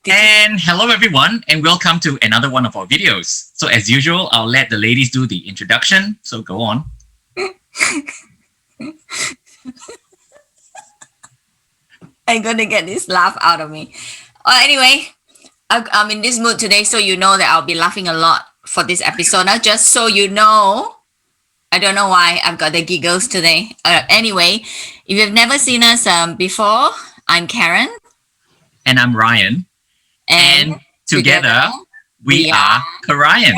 And hello everyone, and welcome to another one of our videos. So as usual, I'll let the ladies do the introduction. So go on. I'm gonna get this laugh out of me. Anyway, I'm in this mood today, so you know that I'll be laughing a lot for this episode. Now, just so you know, I don't know why I've got the giggles today. Anyway, if you've never seen us before, I'm Karen, And I'm Ryan. And together we are Karayan.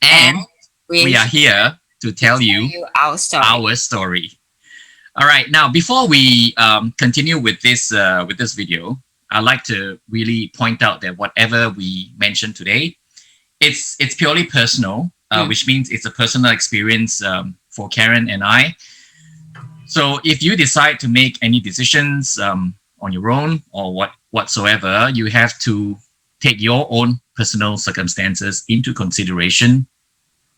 And we are here to tell you our story. All right. Now, before we continue with this video, I'd like to really point out that whatever we mentioned today, it's purely personal, which means it's a personal experience for Karen and I. So if you decide to make any decisions on your own or whatsoever, you have to take your own personal circumstances into consideration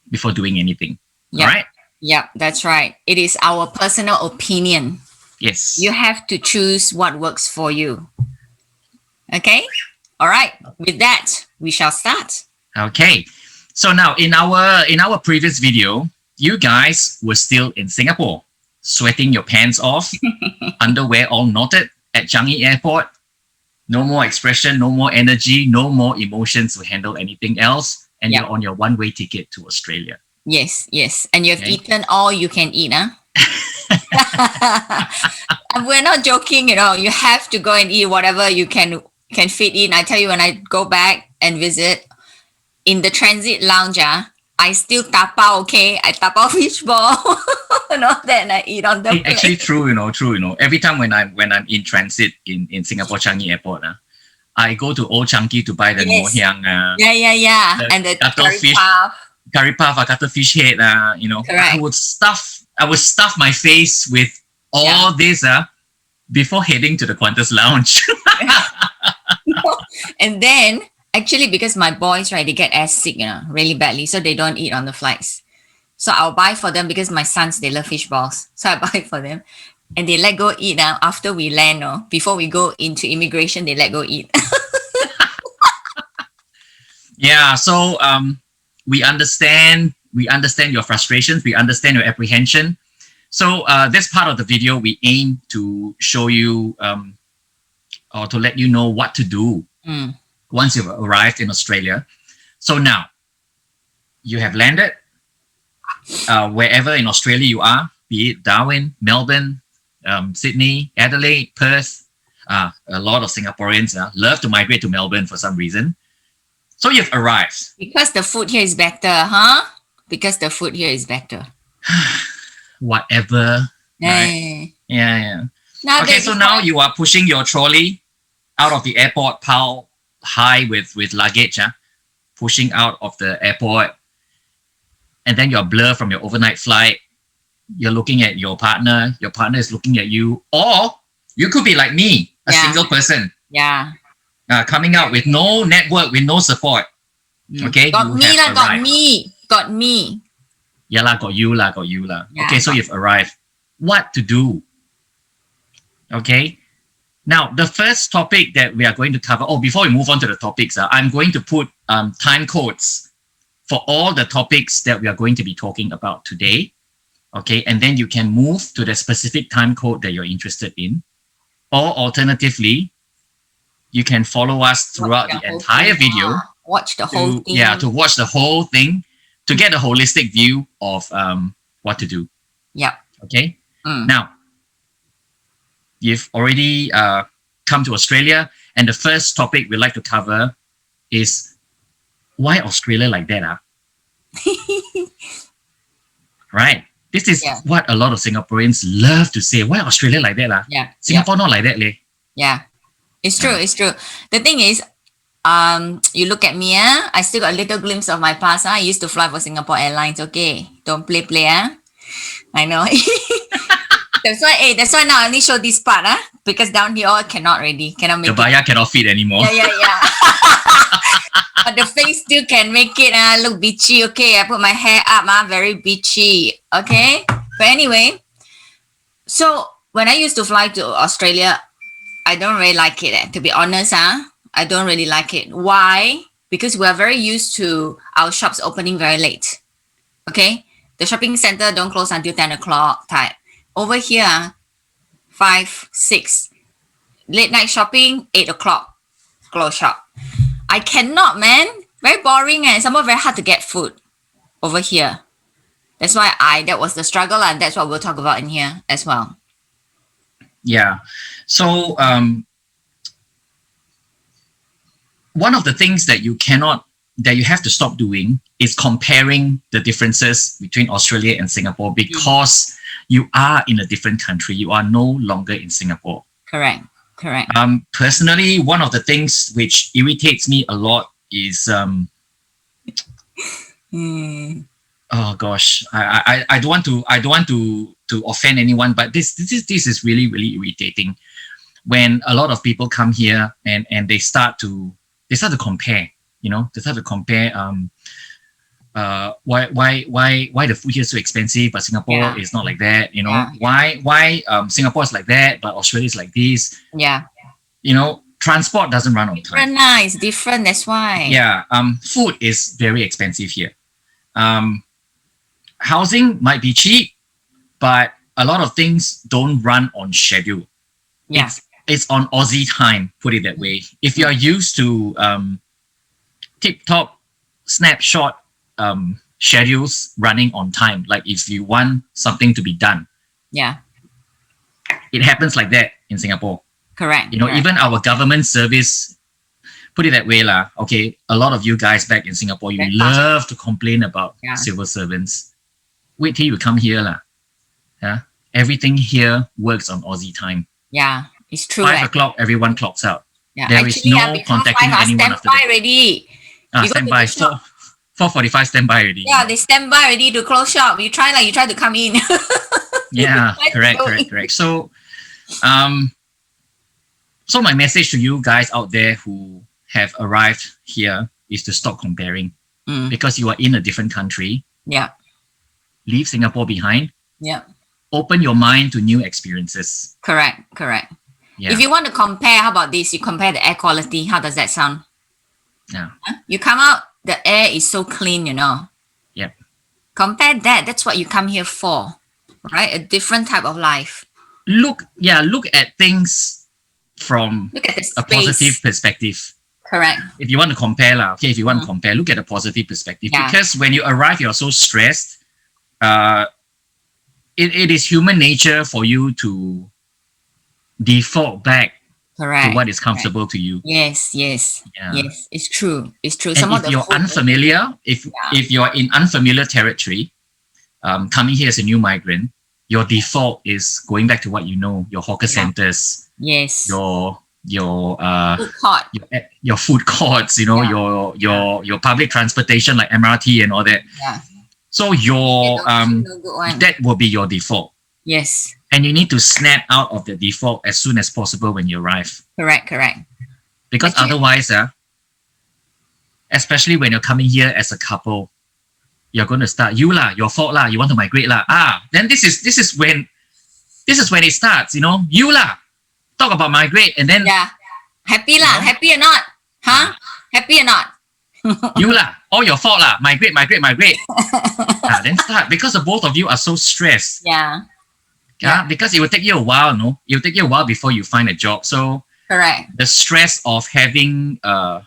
before doing anything. Yeah. All right? Yeah, that's right. It is our personal opinion. Yes. You have to choose what works for you. Okay? All right. With that, we shall start. Okay. So now in our previous video, you guys were still in Singapore, sweating your pants off, underwear all knotted at Changi Airport. No more expression, no more energy, no more emotions to handle anything else. And you're on your one-way ticket to Australia. Yes. And you've eaten all you can eat, huh? And we're not joking, you have to go and eat whatever you can fit in. I tell you, when I go back and visit in the transit lounge, I still tapao, okay? I tapao fishball. Not that and I eat on the plane. Actually, true. Every time when I'm in transit in Singapore Changi Airport, I go to Old Changi to buy the ngoh hiang. Yeah. And the curry puff, cuttlefish head. Correct. I would stuff my face with all this before heading to the Qantas lounge. And then actually, because my boys, right, they get air sick, really badly, so they don't eat on the flights. So I'll buy for them because my sons, they love fish balls. So I buy for them. And they let go eat after we land. Before we go into immigration, they let go eat. Yeah, so we understand your frustrations. We understand your apprehension. So this part of the video, we aim to show you or to let you know what to do once you've arrived in Australia. So now, you have landed wherever in Australia you are, be it Darwin, Melbourne, Sydney, Adelaide, Perth. A lot of Singaporeans love to migrate to Melbourne for some reason. So you've arrived. Because the food here is better, huh? Because the food here is better. Whatever. Right? Yeah. Okay, so now you are pushing your trolley out of the airport, piled high with luggage, pushing out of the airport. And then you're blurred from your overnight flight. You're looking at your partner is looking at you. Or you could be like me, a single person. Yeah. Coming out with no network, with no support. Okay? Got me. Yeah lah, got you lah. Yeah, okay, so you've arrived. What to do? Okay? Now, the first topic that we are going to cover, before we move on to the topics, I'm going to put time codes for all the topics that we are going to be talking about today. Okay, and then you can move to the specific time code that you're interested in. Or alternatively, you can follow us throughout the entire video. Watch the whole thing. Yeah, to watch the whole thing to get a holistic view of what to do. Yeah. Okay. Now, you've already come to Australia, and the first topic we'd like to cover is why Australia like that? Right. This is what a lot of Singaporeans love to say. Why Australia like that? Yeah. Singapore not like that, leh. Yeah. It's true. The thing is, you look at me, I still got a little glimpse of my past. I used to fly for Singapore Airlines. Okay. Don't play, I know. That's why now I only show this part, because down here cannot make the baya cannot fit anymore. Yeah. But the face still can make it look beachy. Okay, I put my hair up, very beachy. Okay, but anyway, so when I used to fly to Australia, I don't really like it. To be honest, I don't really like it. Why? Because we are very used to our shops opening very late. Okay? The shopping center don't close until 10 o'clock type. Over here, 5, 6. Late night shopping, 8 o'clock. Close shop. I cannot, man. Very boring and some more very hard to get food over here. That's why that was the struggle, and that's what we'll talk about in here as well. Yeah. So one of the things that you have to stop doing is comparing the differences between Australia and Singapore, because you are in a different country. You are no longer in Singapore. Correct. Personally, one of the things which irritates me a lot is oh gosh, I don't want to offend anyone, but this is really, really irritating when a lot of people come here and they start to compare. They start to compare why the food here is so expensive, but Singapore is not like that. Why Singapore is like that, but Australia is like this. Yeah. Transport doesn't run on time. Different. That's why. Yeah. Food is very expensive here. Housing might be cheap, but a lot of things don't run on schedule. Yeah. It's on Aussie time, put it that way. If you're used to tip-top snapshot schedules running on time, like if you want something to be done, it happens like that in Singapore. Correct. Even our government service, put it that way lah. Okay, a lot of you guys back in Singapore, you love to complain about civil servants. Wait till you come here lah. Yeah, everything here works on Aussie time. Yeah, it's true. 5 o'clock, everyone clocks out. Yeah, there is no contacting anyone after that. Already. Stand by. 4:45 stand by already. Yeah, they stand by ready to close shop. You try to come in. Yeah, correct. So, so my message to you guys out there who have arrived here is to stop comparing, because you are in a different country. Yeah. Leave Singapore behind. Yeah. Open your mind to new experiences. Correct. Yeah. If you want to compare, how about this? You compare the air quality. How does that sound? Yeah. You come out, the air is so clean, Yep. Compare that. That's what you come here for, right? A different type of life. Look at things from a positive perspective. Correct. If you want to compare, if you want to compare, look at a positive perspective. Yeah. Because when you arrive, you're so stressed. It is human nature for you to default back to what is comfortable to you. Yes. Yes, it's true. And if you're unfamiliar, if you're in unfamiliar territory, coming here as a new migrant, your default is going back to what you know, your hawker centers. Yes. Your food court. Your food courts, your public transportation like MRT and all that. Yeah. So that will be your default. Yes. And you need to snap out of the default as soon as possible when you arrive. Correct. Because otherwise, especially when you're coming here as a couple, you're going to start your fault lah. You want to migrate lah. Then this is when it starts. You lah. Talk about migrate and then happy lah. Happy or not? Huh? Happy or not? You lah. All your fault lah. Migrate. Then start, because the both of you are so stressed. Yeah. Because it will take you a while, no? It will take you a while before you find a job. So correct. The stress of having, of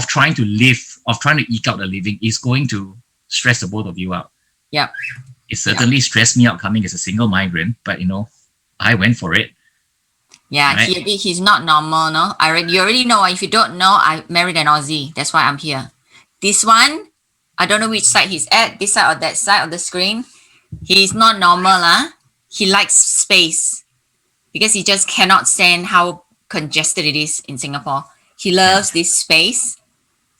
trying to live, of trying to eke out a living is going to stress the both of you out. Yeah. It certainly stressed me out coming as a single migrant, but I went for it. Yeah, right? He's not normal, no? You already know. If you don't know, I married an Aussie. That's why I'm here. This one, I don't know which side he's at, this side or that side of the screen. He's not normal, He likes space because he just cannot stand how congested it is in Singapore. He loves this space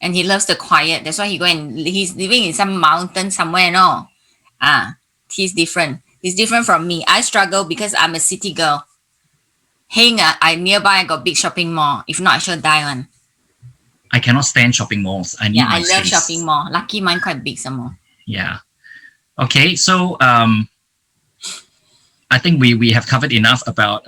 and he loves the quiet. That's why he's living in some mountain somewhere, no? He's different. He's different from me. I struggle because I'm a city girl. I nearby got big shopping mall. If not, I should die one. I cannot stand shopping malls. I love shopping mall. Lucky mine quite big some more. Yeah. Okay, so I think we have covered enough about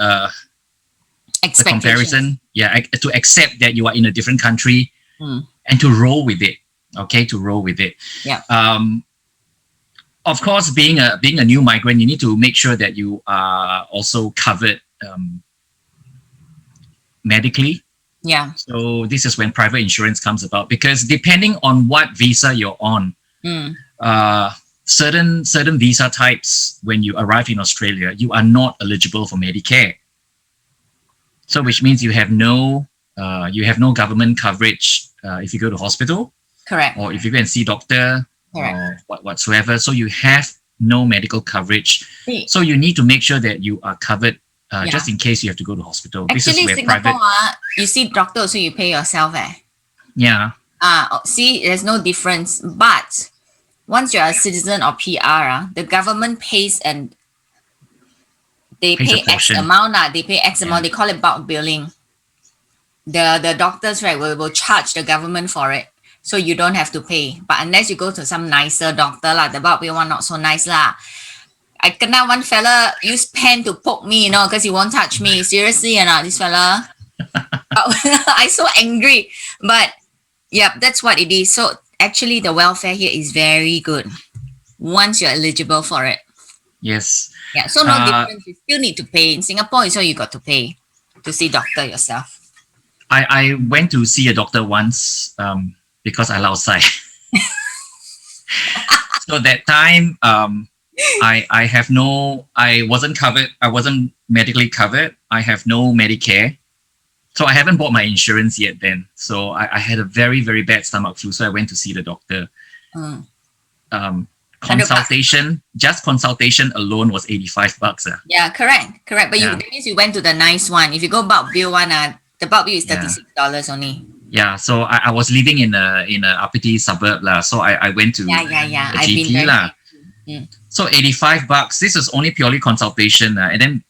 the comparison, to accept that you are in a different country Mm. and to roll with it. Okay, to roll with it. Yeah. Of course, being a new migrant, you need to make sure that you are also covered medically. Yeah. So this is when private insurance comes about, because depending on what visa you're on, Mm. certain visa types, when you arrive in Australia, you are not eligible for Medicare. So which means you have no government coverage if you go to hospital Correct. or if you go and see doctor or whatsoever. So you have no medical coverage. See, So you need to make sure that you are covered Yeah. just in case you have to go to hospital. This actually, is where Singapore, private. you see doctor, so you pay yourself. Yeah. See, there's no difference. But once you're a citizen or PR, the government pays and they Pays a pay X portion. amount. They pay X amount. They call it bulk billing. The doctors, right, will charge the government for it. So you don't have to pay. But unless you go to some nicer doctor, the bulk bill one not so nice. I kena one fella use pen to poke me, because he won't touch me. Seriously, this fella. I so angry. But yeah, that's what it is. So actually the welfare here is very good once you're eligible for it. Yes. Yeah, so no difference. You still need to pay. In Singapore, so you got to pay to see doctor yourself. I went to see a doctor once because I lao sai. So that time, I wasn't covered. I wasn't medically covered. I have no Medicare. So I haven't bought my insurance yet then. So I had a very, very bad stomach flu. So I went to see the doctor. Mm. Just consultation alone was $85. Yeah, correct. But Yeah. that means you went to the nice one. If you go bulk bill one, the bulk bill is $36 only. Yeah, so I was living in a uppity suburb lah. So I went to Yeah. a I've been GP there. lah. Mm. So $85. This is only purely consultation, and then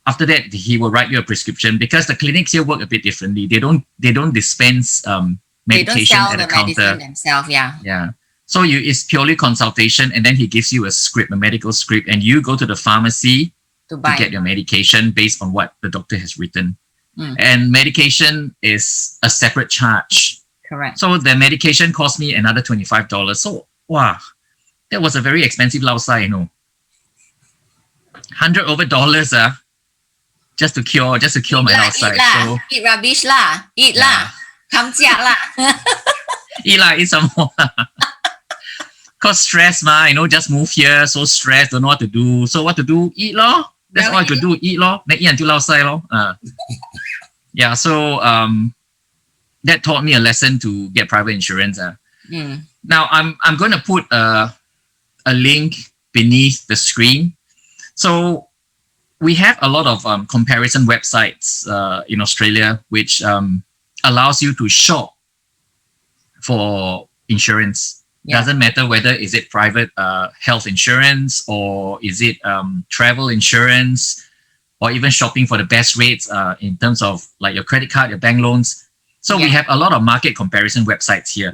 after that he will write you a prescription, because the clinics here work a bit differently. They don't dispense They don't medication sell at the the counter. medicine themselves. Yeah. Yeah. So it's purely consultation, and then he gives you a script, a medical script, and you go to the pharmacy To to buy. get your medication based on what the doctor has written. Mm. And medication is a separate charge. Correct. So the medication cost me another $25. So wow, that was a very expensive lao sai, $100 over just to cure my lao sai. So Eat rubbish lah. Eat lah. Come lah. eat some more. Cause stress just move here, so stressed, don't know what to do. So what to do? Eat lor. That's all I could do. Eat lor. Then eat until lao sai lor. Yeah. So that taught me a lesson to get private insurance. Mm. Now I'm going to put a link beneath the screen. So we have a lot of comparison websites in Australia, which allows you to shop for insurance. Yeah. Doesn't matter whether is it private health insurance or is it travel insurance, or even shopping for the best rates in terms of like your credit card, your bank loans. So we have a lot of market comparison websites here.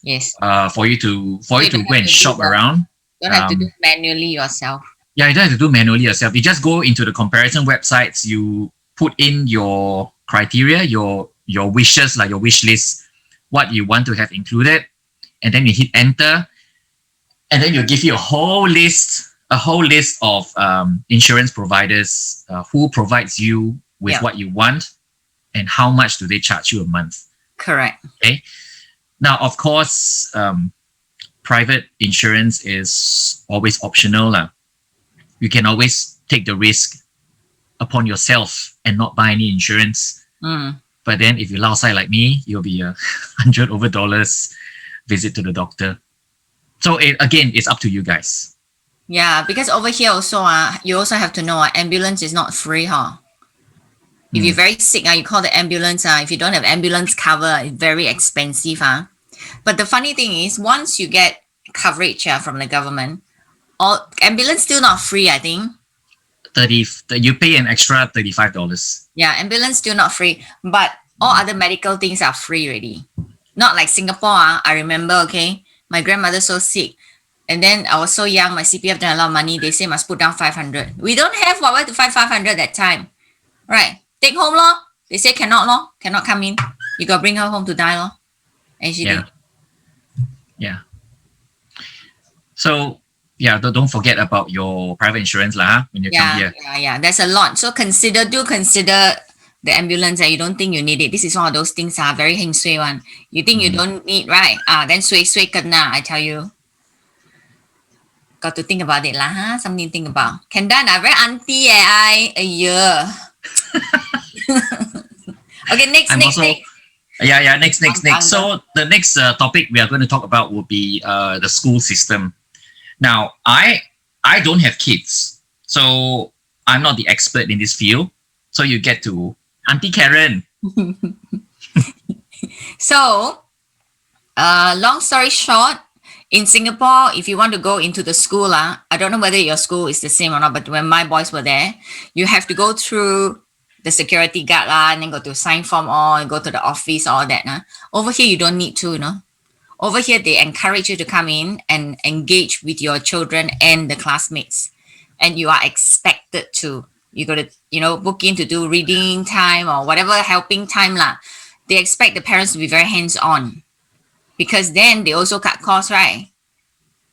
Yes. For you to go and shop that. around. Don't have to do manually yourself. Yeah, you don't have to do manually yourself. You just go into the comparison websites, you put in your criteria, your wishes, like your wish list, what you want to have included, and then you hit enter, and then you'll give you a whole list of insurance providers who provides you with what you want and how much do they charge you a month. Correct. Okay. Now, of course, private insurance is always optional. You can always take the risk upon yourself and not buy any insurance. Mm. But then if you lao sai like me, you'll be $100 over visit to the doctor. So again, it's up to you guys. Yeah, because over here also, you also have to know ambulance is not free, If you're very sick, you call the ambulance. If you don't have ambulance cover, it's very expensive. But the funny thing is, once you get coverage from the government, all ambulance still not free, I think. You pay an extra $35. Yeah, ambulance still not free, but all other medical things are free already. Not like Singapore. I remember, okay, my grandmother so sick, and then I was so young. My CPF done a lot of money. They say must put down 500. We don't have where to find 500 that time, right? take home lor. They say cannot lor, cannot come in. You got to bring her home to die lor. And she did. Yeah. So yeah, don't forget about your private insurance lah when you come here. Yeah. There's a lot. So consider the ambulance and you don't think you need it. This is one of those things very heng sui one. You think you don't need, right? Then sui kena, I tell you. Got to think about it lah, huh? Something to think about. Can done, very auntie a year. Okay, next. Next. So the next topic we are going to talk about will be the school system. Now, I don't have kids, so I'm not the expert in this field. So you get to Auntie Karen. So, long story short, in Singapore, if you want to go into the school, I don't know whether your school is the same or not, but when my boys were there, you have to go through the security guard and then go to sign form or go to the office, all that. Over here, you don't need to, you know. Over here, they encourage you to come in and engage with your children and the classmates. And you are expected to. You got to, book in to do reading time or whatever helping time lah. They expect the parents to be very hands-on because then they also cut costs, right?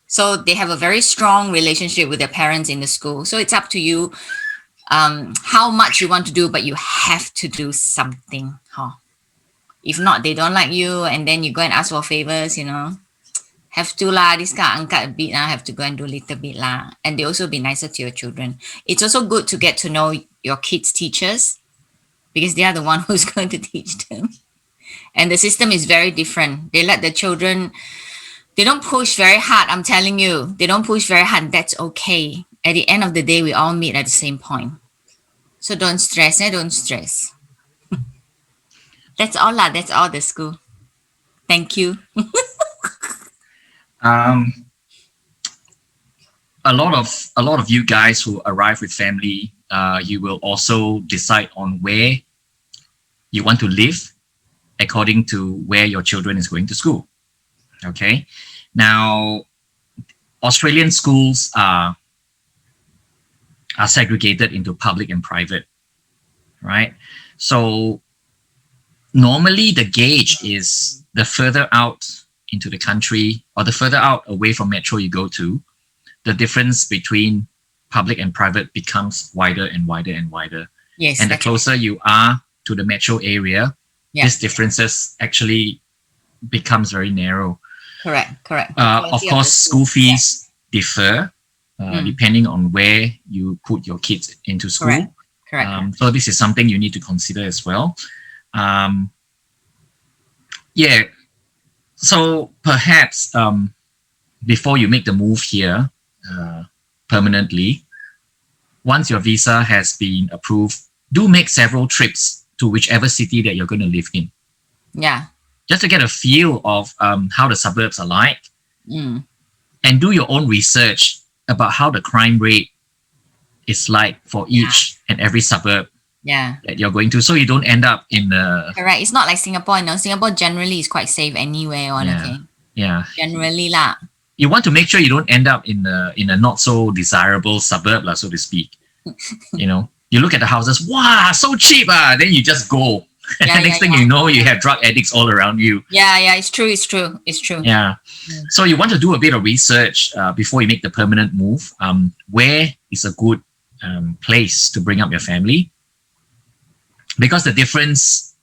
So they have a very strong relationship with their parents in the school. So it's up to you how much you want to do, but you have to do something. If not, they don't like you and then you go and ask for favors, Have to lah, this guy angkat a bit have to go and do a little bit lah. And they also be nicer to your children. It's also good to get to know your kids' teachers because they are the one who's going to teach them. And the system is very different. They let the children, they don't push very hard, I'm telling you. They don't push very hard, that's okay. At the end of the day, we all meet at the same point. So don't stress, don't stress. That's all lah, that's all the school. Thank you. A lot of you guys who arrive with family, you will also decide on where you want to live according to where your children is going to school. Okay. Now, Australian schools are segregated into public and private, right? So normally the gauge is the further out into the country or the further out away from metro you go to, the difference between public and private becomes wider and wider and wider. Yes. And the closer you are to the metro area, these differences actually becomes very narrow. Correct. Of course, school fees differ depending on where you put your kids into school. Correct. So this is something you need to consider as well. So perhaps before you make the move here permanently, once your visa has been approved, do make several trips to whichever city that you're going to live in. Yeah. Just to get a feel of how the suburbs are like. And do your own research about how the crime rate is like for each and every suburb that you're going to, so you don't end up in the... Correct. It's not like Singapore, Singapore generally is quite safe anywhere. Generally lah. You want to make sure you don't end up in a not so desirable suburb, so to speak. You look at the houses, wow, so cheap, then you just go. Next thing you know, you have drug addicts all around you. It's true. Yeah. So you want to do a bit of research before you make the permanent move. Where is a good place to bring up your family? Because the difference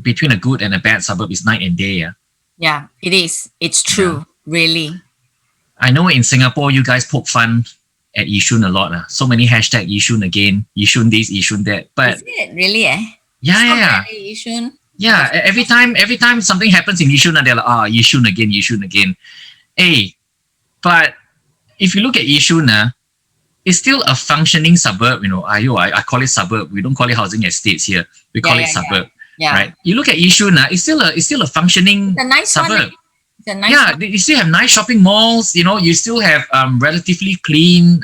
between a good and a bad suburb is night and day. Yeah, it is. It's true, really. I know in Singapore, you guys poke fun at Yishun a lot. So many hashtag Yishun again, Yishun this, Yishun that. But is it really? Yeah. Yishun. Yeah, every time something happens in Yishun, they're like, Yishun again. Hey, but if you look at Yishun, it's still a functioning suburb. I call it suburb. We don't call it housing estates here. We call it suburb. Yeah. Right. You look at Yishun, it's still a functioning it's a nice suburb. It's a nice one. You still have nice shopping malls. You still have relatively clean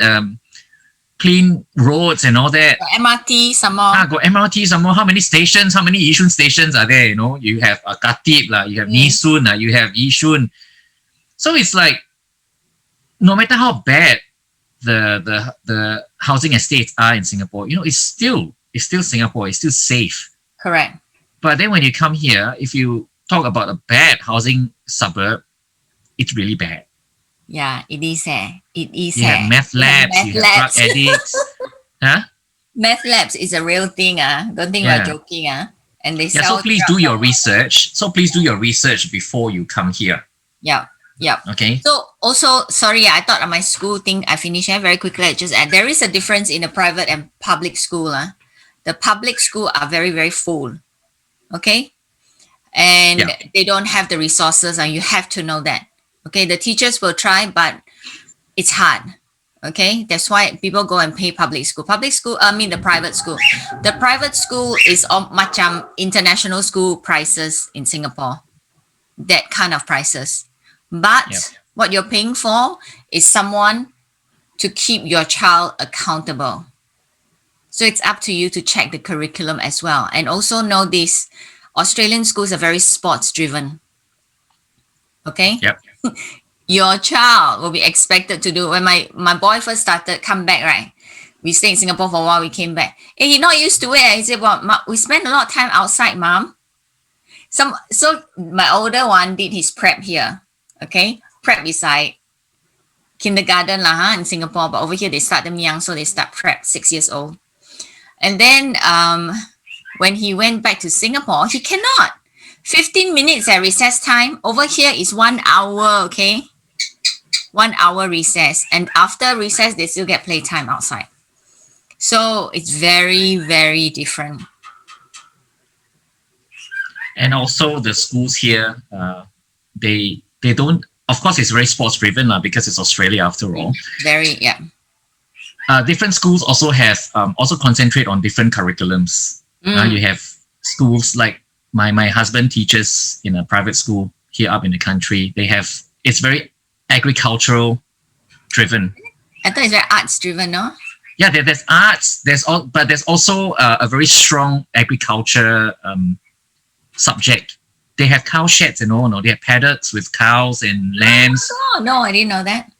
roads and all that. Got MRT some more. Got MRT some more. How many stations? How many Yishun stations are there? You have Khatib, you have Nee Soon, you have Yishun. So it's like, no matter how bad the housing estates are in Singapore, it's still it's still Singapore, it's still safe. Correct. But then when you come here, if you talk about a bad housing suburb, it's really bad. Yeah, it is. It is. You have meth labs, meth you have labs. drug addicts. Huh? Meth labs is a real thing. Don't think we're Yeah. joking. And they Yeah, sell. so please do your research. So please do your research before you come here. Yeah. Yeah. Okay. So also, sorry, I thought on my school thing I finished very quickly. I just add there is a difference in the private and public school. The public school are very, very full. Okay. And Yeah. they don't have the resources, and you have to know that. Okay. The teachers will try, but it's hard. Okay. That's why people go and pay public school. Public school, I mean the private school. The private school is macam international school prices in Singapore. That kind of prices. But Yep. what you're paying for is someone to keep your child accountable. So it's up to you to check the curriculum as well. And also know this, Australian schools are very sports driven. Okay? Yep. Your child will be expected to do, when my boy first started, come back, right? We stayed in Singapore for a while, we came back. Hey, he's not used to it. He said, well, we spend a lot of time outside, mom. So my older one did his prep here. Okay? Prep is like kindergarten in Singapore, but over here they start them young, so they start prep 6 years old. And then when he went back to Singapore, he cannot. 15 minutes at recess time. Over here is 1 hour, okay? 1 hour recess. And after recess, they still get playtime outside. So it's very, very different. And also the schools here, they don't, of course it's very sports driven because it's Australia after all. Very, yeah. Different schools also have, also concentrate on different curriculums. You have schools like my husband teaches in a private school here up in the country. It's very agricultural driven. I thought it's very arts driven, no? Yeah, there's arts, but there's also a very strong agriculture subject. They have cow sheds and all, no? They have paddocks with cows and lambs. Oh, no, I didn't know that.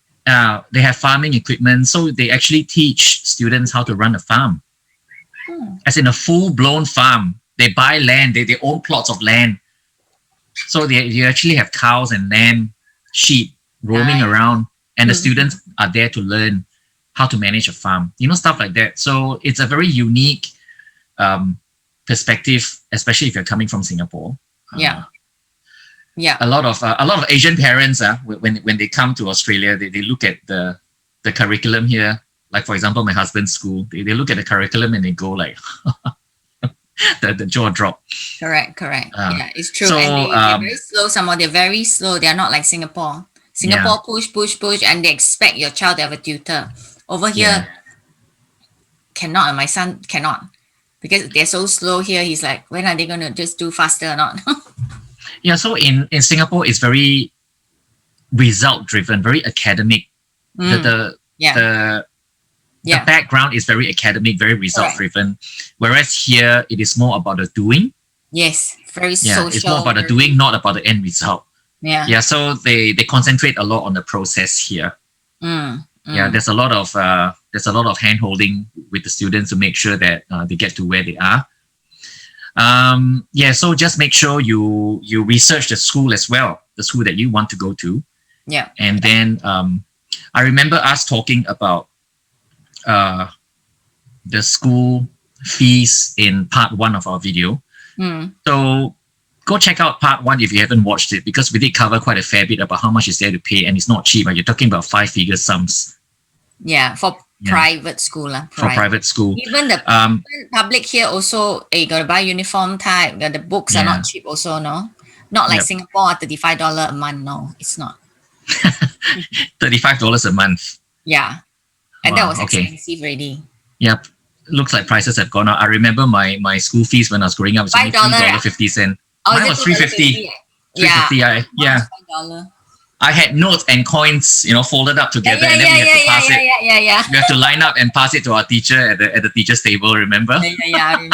They have farming equipment, so they actually teach students how to run a farm. As in a full-blown farm. They buy land, they own plots of land. So you actually have cows and lamb, sheep roaming around, and the students are there to learn how to manage a farm, stuff like that. So it's a very unique perspective, especially if you're coming from Singapore. Yeah. A lot of Asian parents, when they come to Australia, they look at the curriculum here. Like for example, my husband's school, they look at the curriculum and they go like, the jaw drop. Correct. Yeah, it's true. So, and they're very slow. They're very slow. They're not like Singapore. Singapore push, and they expect your child to have a tutor. Over here, cannot. My son cannot, because they're so slow here. He's like, when are they going to just do faster or not? Yeah, so in Singapore, it's very result driven, very academic. The background is very academic, very result driven. Whereas here, it is more about the doing. Yes, very social. It's more about the doing, not about the end result. Yeah. So they concentrate a lot on the process here. Yeah, there's a lot of hand holding with the students to make sure that they get to where they are. So just make sure you research the school as well, the school that you want to go to. Yeah. And then I remember us talking about the school fees in part 1 of our video. So go check out part 1 if you haven't watched it, because we did cover quite a fair bit about how much is there to pay, and it's not cheap. You're talking about 5-figure sums. Yeah, for private school. For private school. Even the public here also, you got to buy uniform type. The books are not cheap also, no? Not like Singapore, $35 a month. No, it's not. $35 a month. Yeah. And Wow, that was okay. expensive already. Yep. Looks like prices have gone up. I remember my school fees when I was growing up was only $3.50. Mine was $3.50. Yeah. Yeah. $5. I had notes and coins, folded up together, and then we have to pass it. Yeah. We have to line up and pass it to our teacher at the teacher's table. Remember? Yeah.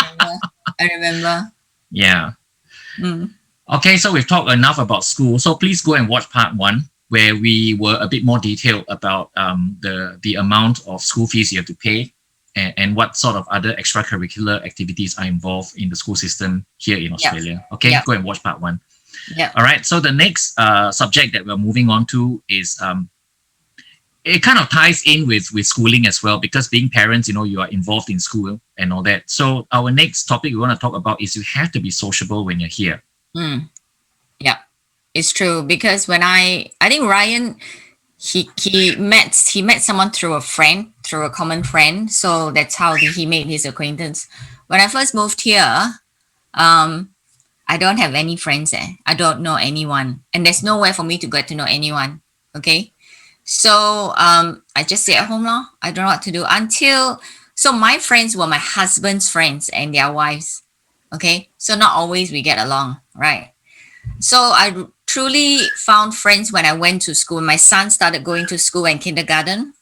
I remember. Yeah. Okay, so we've talked enough about school. So please go and watch part 1, where we were a bit more detailed about the amount of school fees you have to pay. and what sort of other extracurricular activities are involved in the school system here in Australia. Okay, Yep. go and watch part 1. Yeah. All right. So the next subject that we're moving on to is it kind of ties in with schooling as well, because being parents, you are involved in school and all that. So our next topic we want to talk about is you have to be sociable when you're here. Mm. Yeah, it's true, because when I think Ryan, he met someone through a common friend, so that's how he made his acquaintance. When I first moved here, I don't have any friends. I don't know anyone, and there's nowhere for me to get to know anyone. Okay, so I just stay at home now. I don't know what to do so my friends were my husband's friends and their wives. Okay, so not always we get along, right? So I truly found friends when I went to school. My son started going to school and kindergarten,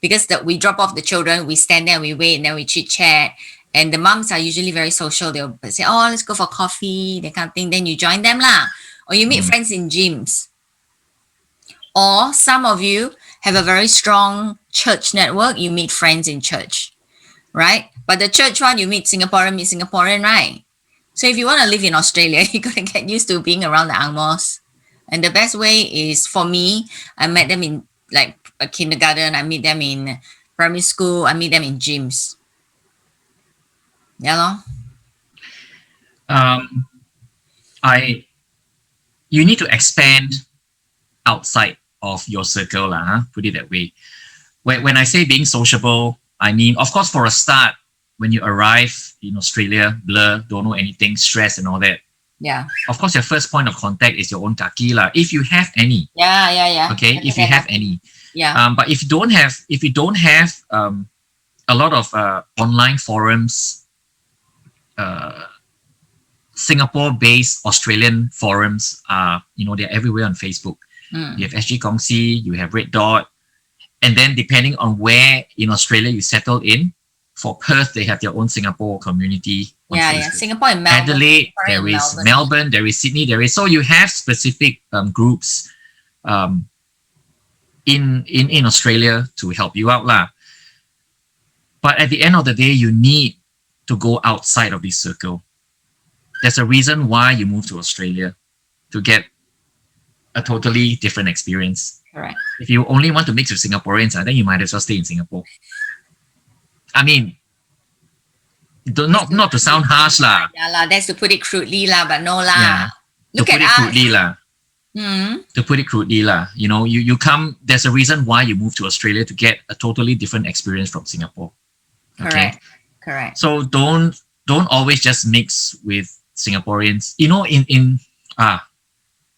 because we drop off the children, we stand there, we wait, and then we chit chat. And the moms are usually very social. They'll say, "Oh, let's go for coffee," that kind of thing. Then you join them lah, or you meet friends in gyms. Or some of you have a very strong church network. You meet friends in church, right? But the church one, you meet Singaporean, right? So if you want to live in Australia, you got to get used to being around the Angmos. And the best way is, for me, I met them in like a kindergarten. I meet them in primary school. I meet them in gyms. Yeah, no? You need to expand outside of your circle, put it that way. When I say being sociable, I mean, of course, for a start, when you arrive in Australia, blur, don't know anything, stress and all that. Yeah. Of course, your first point of contact is your own kaki lah, if you have any. Yeah. Okay, if you have any. Yeah. But if you don't have a lot of online forums, Singapore-based Australian forums are, they're everywhere on Facebook. You have SG Kongsi, you have Red Dot, and then depending on where in Australia you settle in, for Perth they have their own Singapore community. Yeah. Singapore and Melbourne. Adelaide, there is Melbourne, there is Sydney, there is. So you have specific groups in Australia to help you out lah. But at the end of the day, you need to go outside of this circle. There's a reason why you moved to Australia, to get a totally different experience. Correct. If you only want to mix with Singaporeans, then you might as well stay in Singapore. I mean, not to sound harsh lah. Yeah lah, that's to put it crudely lah, but no lah. Yeah. Look to put at it us. crudely lah. To put it crudely lah. You come. There's a reason why you moved to Australia, to get a totally different experience from Singapore. Okay. Correct. So don't always just mix with Singaporeans.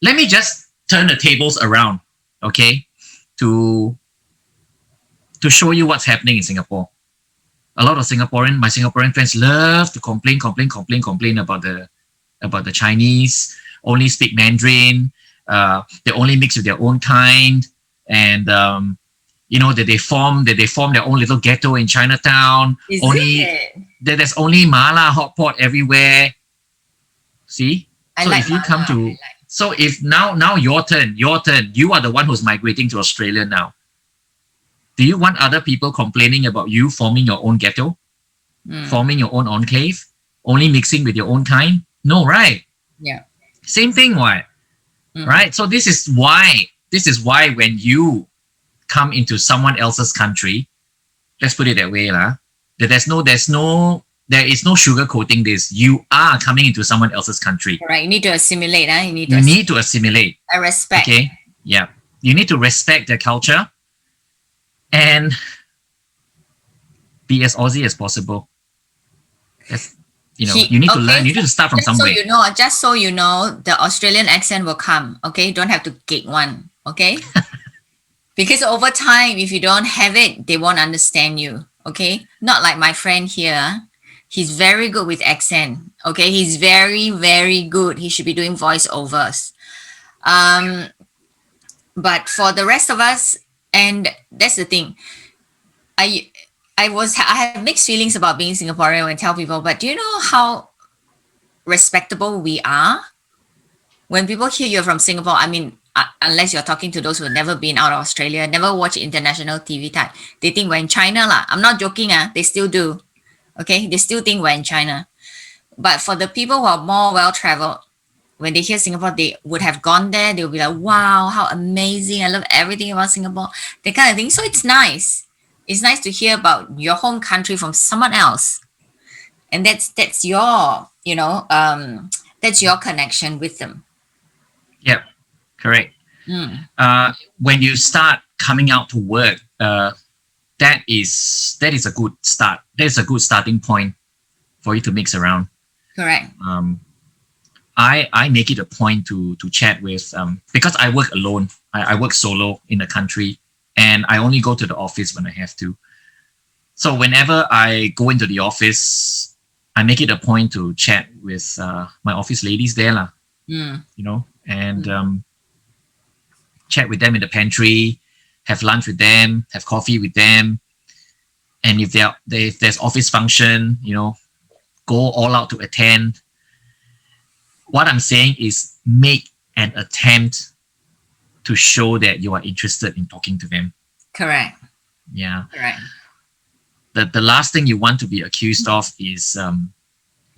Let me just turn the tables around, okay, to show you what's happening in Singapore. A lot of my Singaporean friends love to complain about the Chinese, only speak Mandarin, they only mix with their own kind, and that they form their own little ghetto in Chinatown. There's only mala hot pot everywhere. See? So if now your turn, you are the one who's migrating to Australia now. Do you want other people complaining about you forming your own ghetto? Forming your own enclave? Only mixing with your own kind? No, right? Yeah. Same thing, why? Right? So this is why when you come into someone else's country, let's put it that way, there is no sugarcoating this. You are coming into someone else's country. Right. You need to assimilate. You need to assimilate. I respect. Okay. Yeah. You need to respect their culture and be as Aussie as possible. You need to learn. You need to start from somewhere. Just so you know, the Australian accent will come. Okay. Don't have to gig one. Okay. Because over time, if you don't have it, they won't understand you. Okay. Not like my friend here. He's very good with accent. Okay, he's very, very good. He should be doing voiceovers. But for the rest of us, and that's the thing, I have mixed feelings about being Singaporean when I tell people, but do you know how respectable we are? When people hear you're from Singapore, I mean, unless you're talking to those who have never been out of Australia, never watch international TV type, they think we're in China lah. I'm not joking, they still do. Okay, they still think we're in China. But for the people who are more well-traveled, when they hear Singapore, they would have gone there. They'll be like, wow, how amazing. I love everything about Singapore. That kind of thing. So it's nice. It's nice to hear about your home country from someone else. And that's your, that's your connection with them. Yep, correct. When you start coming out to work, that is a good start. That's a good starting point for you to mix around. Correct. I make it a point to chat with, because I work alone. I work solo in the country, and I only go to the office when I have to. So whenever I go into the office, I make it a point to chat with my office ladies there, and chat with them in the pantry, have lunch with them, have coffee with them, and if there's office function, go all out to attend. What I'm saying is make an attempt to show that you are interested in talking to them. Correct. Yeah. Correct. The last thing you want to be accused of is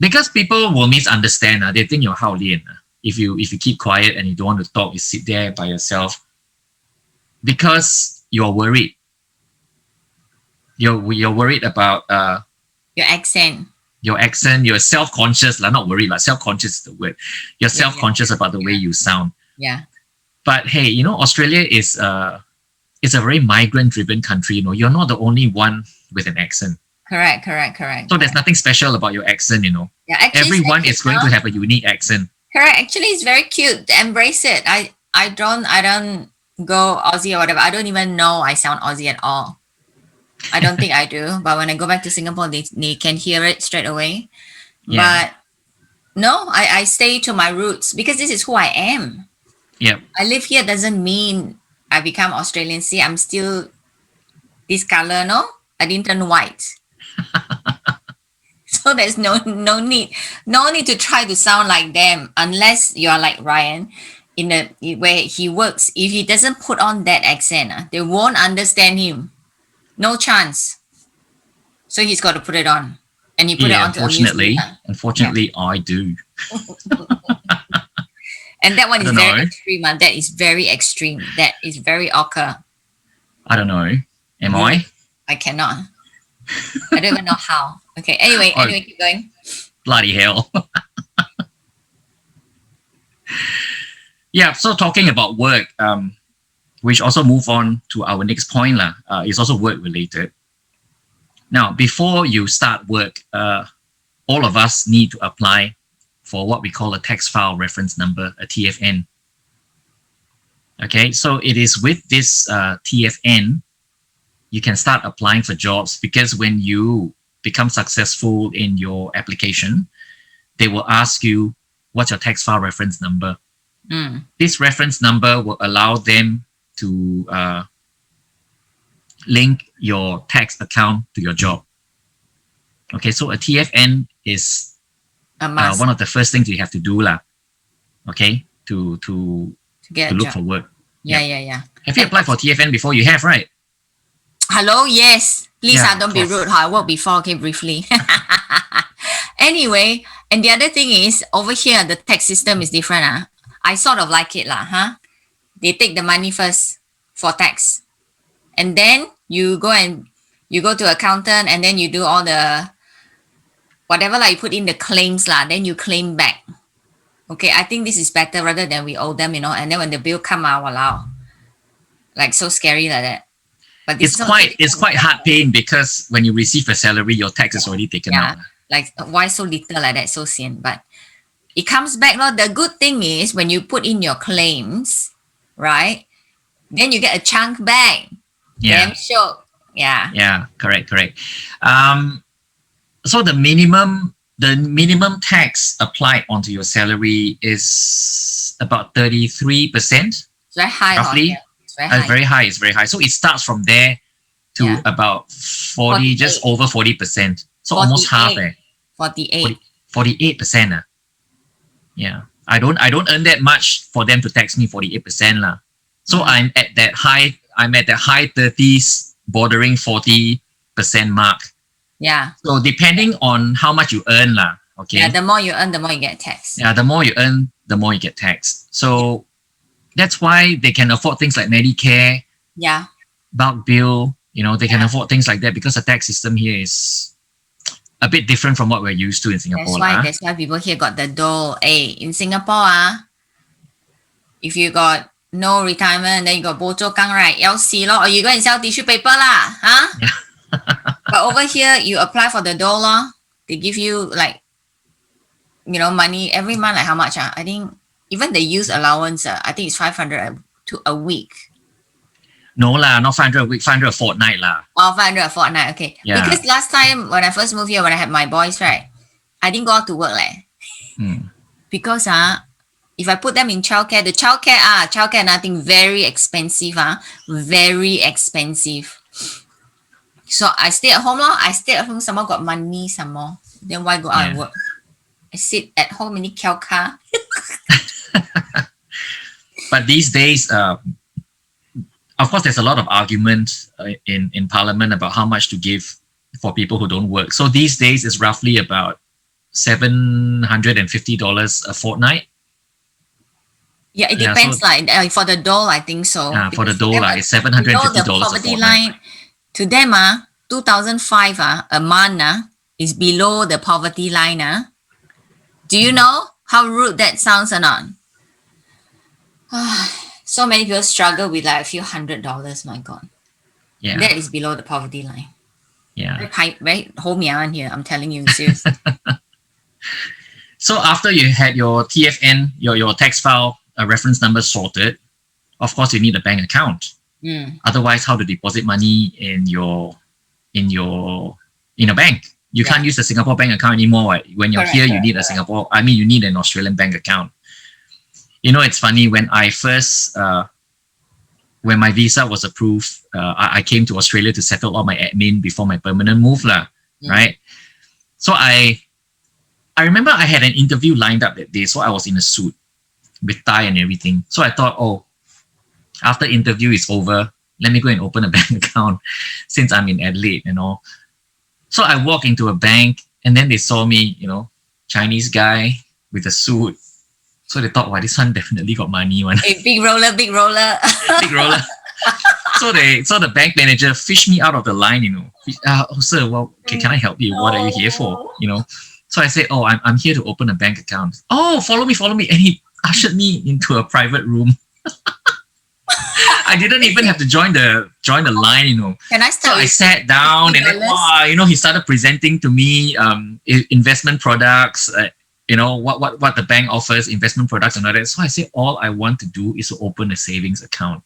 because people will misunderstand. They think you're hao lian. If you keep quiet and you don't want to talk, you sit there by yourself because you're worried. You're worried about your accent. Your accent, you're self-conscious, not worried, self-conscious is the word. You're self-conscious about the way you sound. Yeah. But hey, Australia is a very migrant-driven country. You're not the only one with an accent. Correct. So there's nothing special about your accent, Yeah, actually, everyone is going to have a unique accent. Correct. Actually, it's very cute. Embrace it. I don't go Aussie or whatever. I don't even know I sound Aussie at all. I don't think I do, but when I go back to Singapore, they can hear it straight away. Yeah. But no, I stay to my roots because this is who I am. Yeah. I live here doesn't mean I become Australian. See, I'm still this color, no? I didn't turn white. So there's no need to try to sound like them unless you're like Ryan where he works. If he doesn't put on that accent, they won't understand him. No chance. So he's got to put it on. And he put it on to Unfortunately, I do. And that one is very extreme. That is very extreme. That is very occur. I don't know. Am I? I cannot. I don't even know how. Okay. Anyway, keep going. Bloody hell. Yeah. So talking about work, which also move on to our next point, is also work related. Now, before you start work, all of us need to apply for what we call a tax file reference number, a TFN. Okay, so it is with this TFN, you can start applying for jobs because when you become successful in your application, they will ask you, what's your tax file reference number? This reference number will allow them to link your tax account to your job. Okay, so a TFN is one of the first things you have to do, okay, to look for work. Yeah. Have you applied for TFN before? You have, right? Hello, yes. Please, don't be rude. I worked before, okay, briefly. Anyway, and the other thing is, over here, the tax system is different. I sort of like it, They take the money first for tax. And then you go to accountant and then you do all the, whatever, you put in the claims, then you claim back. Okay, I think this is better rather than we owe them, and then when the bill come out, walao, so scary like that. But it's quite hard paying because when you receive a salary, your tax is already taken out. Why so little like that, so sian. But it comes back. The good thing is when you put in your claims, right, then you get a chunk back. Yeah. Damn sure. Yeah. Yeah, correct. So the minimum tax applied onto your salary is about 33%. It's very high. Roughly. It's very high. It's very high. So it starts from there to about 40, just over 40%. So 48. Almost half. 48. 48%. Yeah. I don't earn that much for them to tax me 48% lah. So I'm at that high 30s, bordering 40% mark. Yeah. So depending on how much you earn lah. Okay. Yeah, the more you earn, the more you get taxed. Yeah, the more you earn, the more you get taxed. So that's why they can afford things like Medicare, Yeah. bulk bill. They can afford things like that because the tax system here is a bit different from what we're used to in Singapore. That's why people here got the dole. Hey, in Singapore, if you got no retirement, then you got bo zhou gang, right? Or you go and sell tissue paper lah, huh? Yeah. But over here, you apply for the dole, they give you like, money every month. Like how much? I think even the use allowance, I think it's 500 to a week. No lah, not 500 a week, 500 a fortnight lah. Oh, 500 a fortnight. Okay. Yeah. Because last time when I first moved here, when I had my boys, right, I didn't go out to work because if I put them in childcare, the childcare nothing very expensive, very expensive. So I stay at home, I stay at home, some more got money, some more. Then why go out and work? I sit at home in the car. But these days, of course, there's a lot of argument in Parliament about how much to give for people who don't work. So these days, it's roughly about $750 a fortnight. Yeah, it depends. For the dole, I think so. For the dole, it's $750 the a poverty fortnight. line. To them, 2005 a month is below the poverty line. Do you know how rude that sounds or not? So many people struggle with like a few $100s. My God, Yeah. that is below the poverty line. Yeah. Very homey here. I'm telling you, seriously. So after you had your TFN, your tax file reference number sorted, of course you need a bank account. Otherwise, how to deposit money in a bank? You can't use the Singapore bank account anymore. Right? When you're here, you need you need an Australian bank account. It's funny, when I first, when my visa was approved, I came to Australia to settle all my admin before my permanent move right? So I remember I had an interview lined up that day, so I was in a suit with tie and everything. So I thought, after interview is over, let me go and open a bank account since I'm in Adelaide and all. So I walk into a bank and then they saw me, Chinese guy with a suit. So they thought, wow, this one definitely got money. Hey, big roller. Big roller. So the bank manager fished me out of the line, sir, well, can I help you? What are you here for? So I said, I'm here to open a bank account. Oh, follow me. And he ushered me into a private room. I didn't even have to join the line, Can I start? So I sat down and then, he started presenting to me investment products, what the bank offers, investment products and all that. So I said, all I want to do is to open a savings account.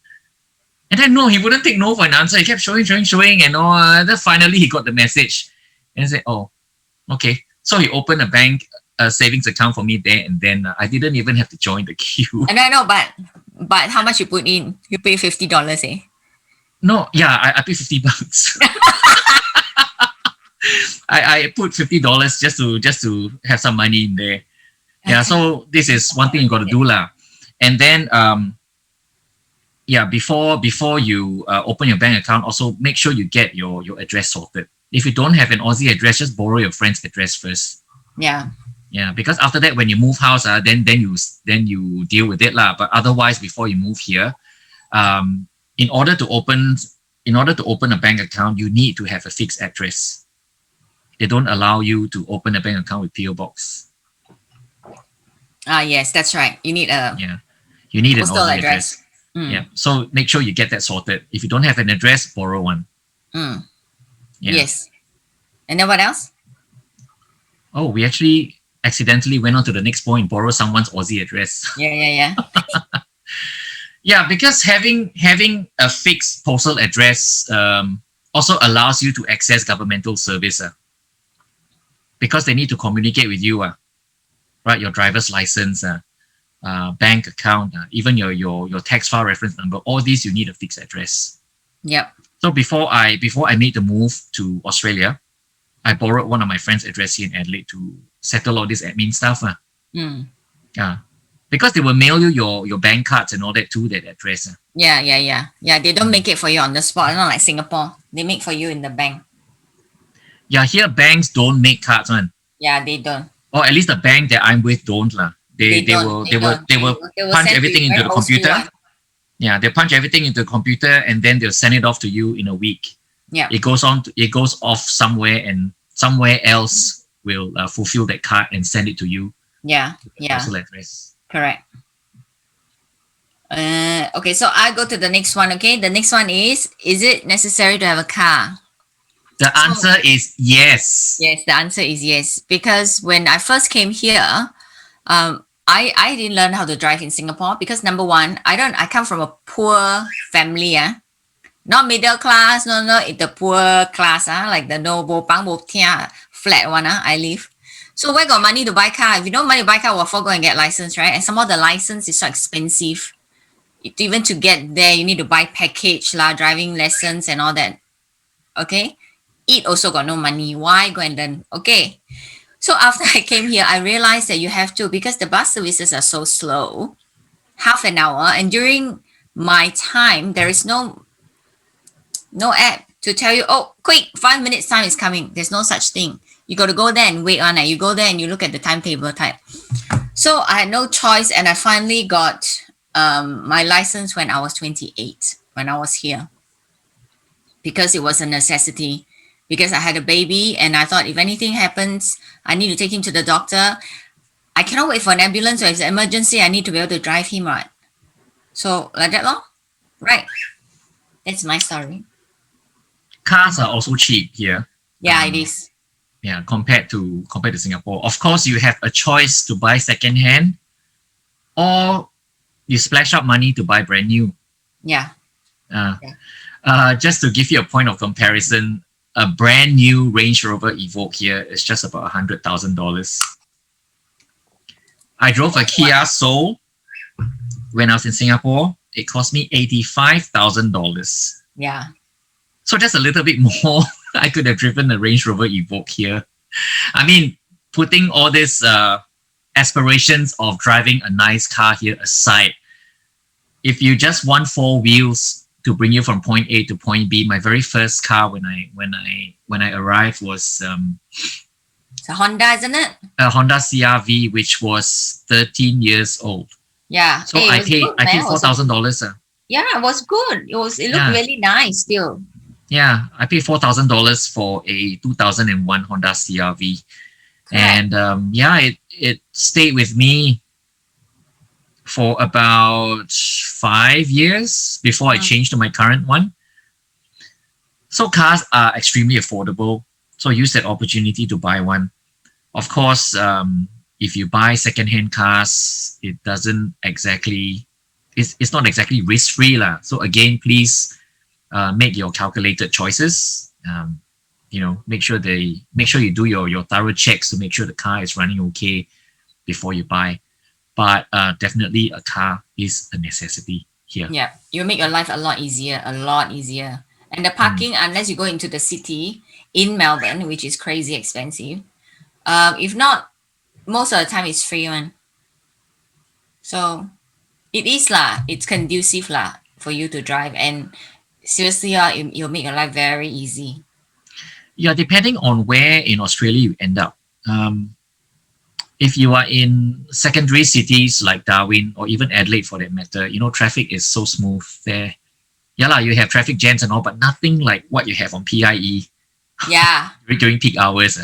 And then he wouldn't take no for an answer. He kept showing and all. Then finally he got the message and said, oh, okay. So he opened a savings account for me there, and then I didn't even have to join the queue. And I know, but how much you put in? You pay $50, eh? No, yeah, I paid $50. I put $50 just to have some money in there. Yeah, so this is one thing you got to do lah. And then before you open your bank account, also make sure you get your address sorted. If you don't have an Aussie address, just borrow your friend's address first. Yeah. Yeah, because after that, when you move house, then you deal with it lah. But otherwise, before you move here, in order to open a bank account, you need to have a fixed address. They don't allow you to open a bank account with PO box. Yes, that's right. You need a you need an postal Aussie address. Yeah, so make sure you get that sorted. If you don't have an address, borrow one. Yeah. Yes. And then what else? Oh, we actually accidentally went on to the next point, borrow someone's Aussie address. Yeah. Yeah, because having a fixed postal address also allows you to access governmental service. Because they need to communicate with you, right? Your driver's license, bank account, even your tax file reference number, all these you need a fixed address. Yep. So before I made the move to Australia, I borrowed one of my friend's address here in Adelaide to settle all this admin stuff. Mm. Yeah. because they will mail you your bank cards and all that to that address. Yeah. They don't make it for you on the spot. Not like Singapore. They make for you in the bank. Yeah, here banks don't make cards, man. Yeah, they don't. Or at least the bank that I'm with don't lah. They will punch send everything you into very the old school computer. one. Yeah, they punch everything into the computer and then they'll send it off to you in a week. Yeah. It goes off somewhere and somewhere else will fulfill that card and send it to you. Yeah. Postal address. Correct. Okay, so I go to the next one. Okay, the next one is it necessary to have a car? The answer is yes. Yes, the answer is yes. Because when I first came here, I didn't learn how to drive in Singapore because number one, I come from a poor family, not middle class, no, it's the poor class, like the no bo bang bo tia flat one, I live. So where got money to buy car? If you don't money to buy car, what for go and get license, right? And some of the license is so expensive. Even to get there, you need to buy package lah, driving lessons and all that. Okay, it also got no money. Why go and learn? Okay. So after I came here, I realized that you have to, because the bus services are so slow, half an hour. And during my time, there is no app to tell you, oh, quick, 5 minutes time is coming. There's no such thing. You got to go there and wait on it. You go there and you look at the timetable type. So I had no choice. And I finally got my license when I was 28, when I was here, because it was a necessity. Because I had a baby and I thought if anything happens, I need to take him to the doctor. I cannot wait for an ambulance, or if it's an emergency, I need to be able to drive him, right? So like that, lor. Right. That's my story. Cars are also cheap here. Yeah, it is. Yeah, compared to Singapore. Of course, you have a choice to buy second-hand, or you splash out money to buy brand new. Yeah. Just to give you a point of comparison, a brand new Range Rover Evoque here is just about $100,000. I drove a Kia Soul when I was in Singapore. It cost me $85,000. Yeah. So just a little bit more, I could have driven a Range Rover Evoque here. I mean, putting all these aspirations of driving a nice car here aside, if you just want four wheels to bring you from point A to point B, my very first car when I arrived was It's a Honda, isn't it? a Honda CR-V, which was 13 years old. Yeah. So Hey, I it was paid good, I paid man. $4,000. Yeah, it was good. It looked Yeah. really nice still. Yeah, I paid $4,000 for a 2001 Honda CR-V. Correct. And it stayed with me for about 5 years before I changed to my current one. So cars are extremely affordable. So use that opportunity to buy one. Of course, if you buy secondhand cars, it doesn't exactly, it's not exactly risk-free lah. So again, please make your calculated choices. Make sure you do your thorough checks to make sure the car is running okay before you buy. But definitely a car is a necessity here. Yeah, you make your life a lot easier. And the parking, unless you go into the city in Melbourne, which is crazy expensive, if not, most of the time it's free one. So it is lah. It's conducive lah for you to drive, and seriously, you'll make your life very easy. Yeah, depending on where in Australia you end up. If you are in secondary cities like Darwin or even Adelaide for that matter, traffic is so smooth there. Yeah, lah, you have traffic jams and all, but nothing like what you have on PIE Yeah. during peak hours.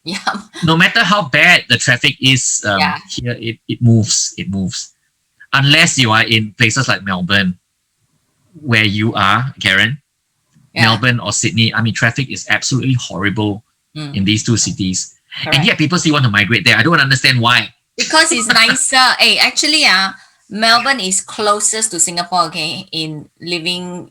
Yeah. No matter how bad the traffic is here, it moves. Unless you are in places like Melbourne, where you are, Karen, Melbourne or Sydney. I mean, traffic is absolutely horrible in these two cities. Correct. And yet people still want to migrate there. I don't understand why. Because it's nicer. Hey, actually, Melbourne is closest to Singapore, okay, in living.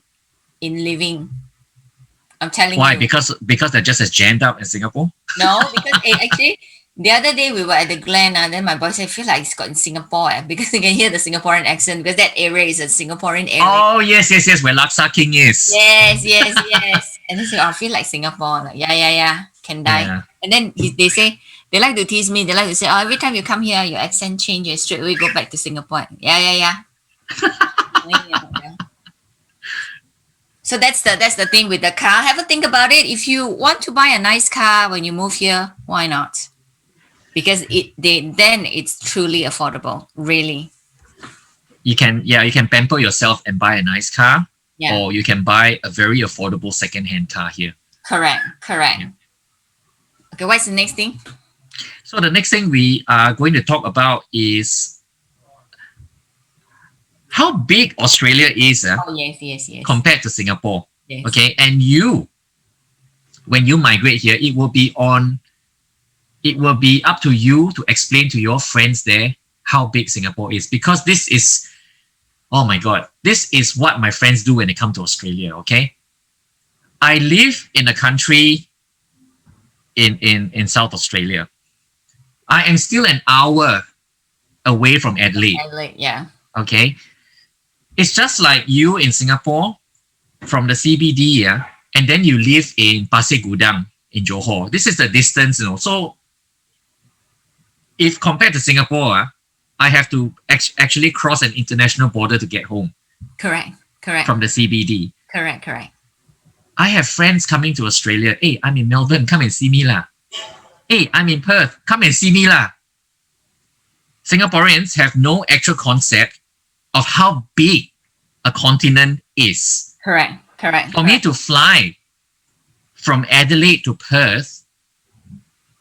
I'm telling Why? you. Because they're just as jammed up as Singapore? No, because actually, the other day we were at the Glen, and then my boy said, I feel like it's got in Singapore, because you can hear the Singaporean accent, because that area is a Singaporean area. Oh, yes, where Laksa King is. Yes. And they say, I feel like Singapore. Like, yeah, can die. Yeah. And then they say, They like to tease me. They like to say, "Oh, every time you come here, your accent changes. Straight away go back to Singapore." Yeah. Yeah. So that's the thing with the car. Have a think about it. If you want to buy a nice car when you move here, why not? Because then it's truly affordable. Really. You can pamper yourself and buy a nice car, Yeah. or you can buy a very affordable second-hand car here. Correct. Yeah. Okay, what's the next thing? So the next thing we are going to talk about is how big Australia is Oh yes. compared to Singapore. Yes. Okay, and when you migrate here, it will be up to you to explain to your friends there how big Singapore is, because this is, oh my God, this is what my friends do when they come to Australia. Okay, I live in a country in South Australia. I am still an hour away from Adelaide. Yeah. Okay, it's just like you in Singapore from the CBD, and then you live in Pasir Gudang in Johor. This is the distance, So if compared to Singapore, I have to actually cross an international border to get home. Correct. From the CBD. Correct. I have friends coming to Australia. Hey, I'm in Melbourne. Come and see me lah. Hey, I'm in Perth. Come and see me lah. Singaporeans have no actual concept of how big a continent is. Correct. For me to fly from Adelaide to Perth,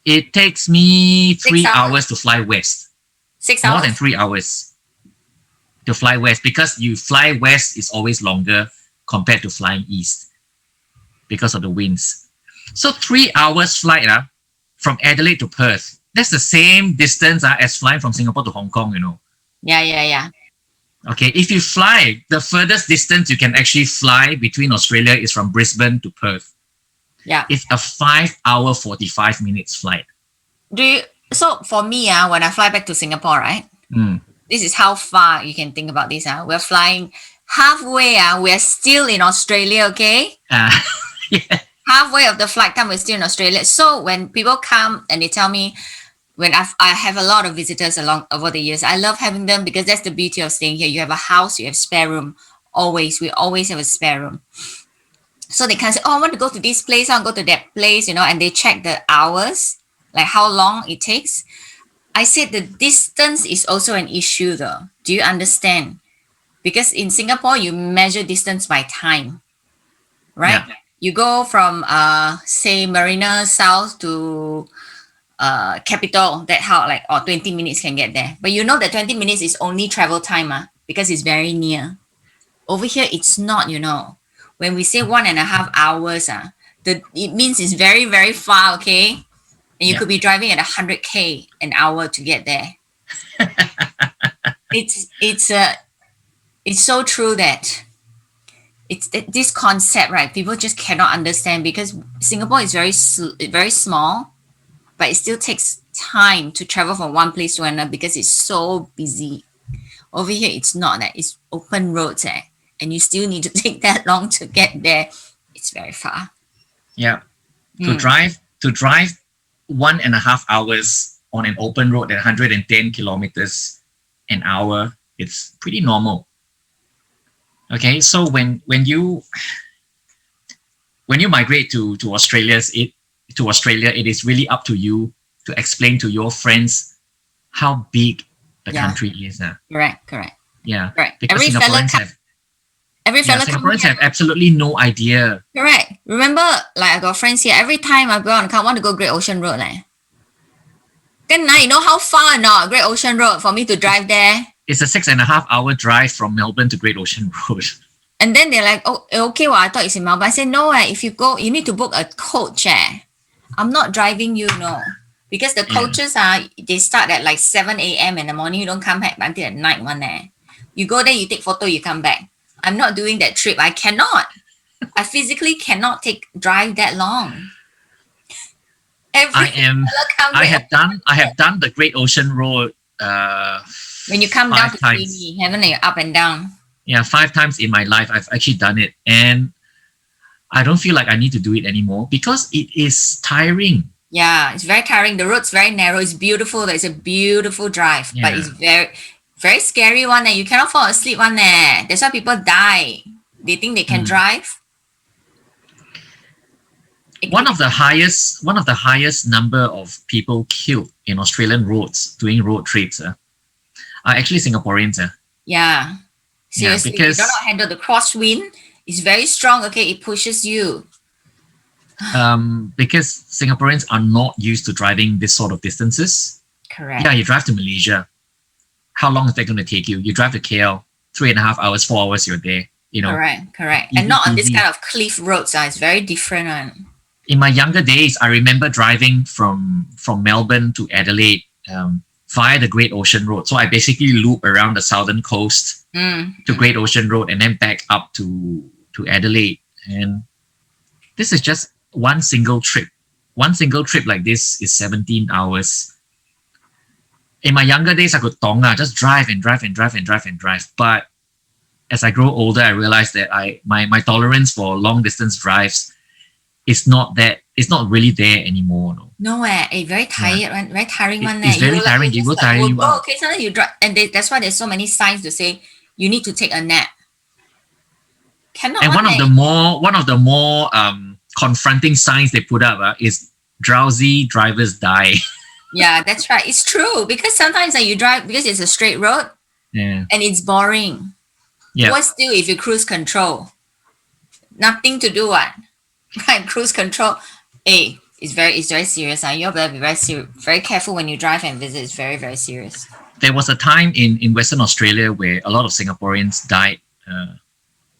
it takes me 3 hours to fly west. 6 hours? More than 3 hours to fly west, because you fly west is always longer compared to flying east because of the winds. So 3 hours flight from Adelaide to Perth. That's the same distance as flying from Singapore to Hong Kong, Yeah. Okay, if you fly, the furthest distance you can actually fly between Australia is from Brisbane to Perth. Yeah. It's a 5 hour, 45 minutes flight. So for me, when I fly back to Singapore, right? This is how far you can think about this. We're flying halfway. We're still in Australia, okay? Yeah. Halfway of the flight time, we're still in Australia. So when people come and they tell me, when I have a lot of visitors over the years, I love having them because that's the beauty of staying here. You have a house, you have spare room. We always have a spare room. So they can say, oh, I want to go to this place, I want to go to that place, and they check the hours, like how long it takes. I said the distance is also an issue though. Do you understand? Because in Singapore, you measure distance by time, right? Yeah. You go from, say, Marina South to Capital, 20 minutes can get there. But that 20 minutes is only travel time because it's very near. Over here, it's not, When we say 1.5 hours, it means it's very, very far, okay? And you could be driving at 100k an hour to get there. It's so true that it's this concept, right? People just cannot understand because Singapore is very small, but it still takes time to travel from one place to another because it's so busy. Over here, it's not that. It's open roads, and you still need to take that long to get there. It's very far. Yeah. To drive 1.5 hours on an open road at 110 kilometers an hour, it's pretty normal. Okay, so when you migrate to Australia, it is really up to you to explain to your friends how big the country is. Correct. Yeah. Correct. Because Singaporeans have absolutely no idea. Correct. Remember, I got friends here. Every time I go on a car, I want to go Great Ocean Road. Then now you know how far or not Great Ocean Road for me to drive there. It's a 6.5 hour drive from Melbourne to Great Ocean Road. And then they're like, oh, okay, well, I thought it's in Melbourne. I said, no, if you go, you need to book a coach. I'm not driving you, no. Because the coaches, they start at 7 a.m. in the morning. You don't come back until at night one there. You go there, you take photo, you come back. I'm not doing that trip. I cannot. I physically cannot drive that long. I have done the Great Ocean Road. When you come down to Sydney, haven't you? Up and down. Yeah, 5 times in my life I've actually done it, and I don't feel like I need to do it anymore because it is tiring. Yeah, it's very tiring. The road's very narrow. It's beautiful. It's a beautiful drive, but Yeah. it's very, very scary one. You cannot fall asleep one. That's why people die. They think they can drive. One of the highest number of people killed in Australian roads doing road trips are actually Singaporeans. Yeah. Seriously, because- you don't handle the crosswind. It's very strong. Okay, it pushes you. Because Singaporeans are not used to driving this sort of distances. Correct. Yeah, you drive to Malaysia. How long is that going to take you? You drive to KL, 3.5 hours, 4 hours, you're there. You know, Correct. Easy, And not on this easy. kind of cliff roads. It's very different. In my younger days, I remember driving from Melbourne to Adelaide via the Great Ocean Road. So I basically loop around the southern coast to Great Ocean Road and then back up to Adelaide. And this is just one single trip. One single trip like this is 17 hours. In my younger days, I could just drive and drive and drive and drive and drive. But as I grow older, I realized that my tolerance for long distance drives is not really there anymore. No. Very tired, right? Very tiring one. It's very tiring. It will tire you out. Okay, sometimes you drive, and that's why there's so many signs to say you need to take a nap. Cannot. And one of the more confronting signs they put up is drowsy drivers die. Yeah, that's right. It's true because sometimes you drive because it's a straight road Yeah. and it's boring. Yeah. What still if you cruise control? Nothing to do what? Right, cruise control. It's very serious. You better be very careful when you drive and visit. It's very, very serious. There was a time in Western Australia where a lot of Singaporeans died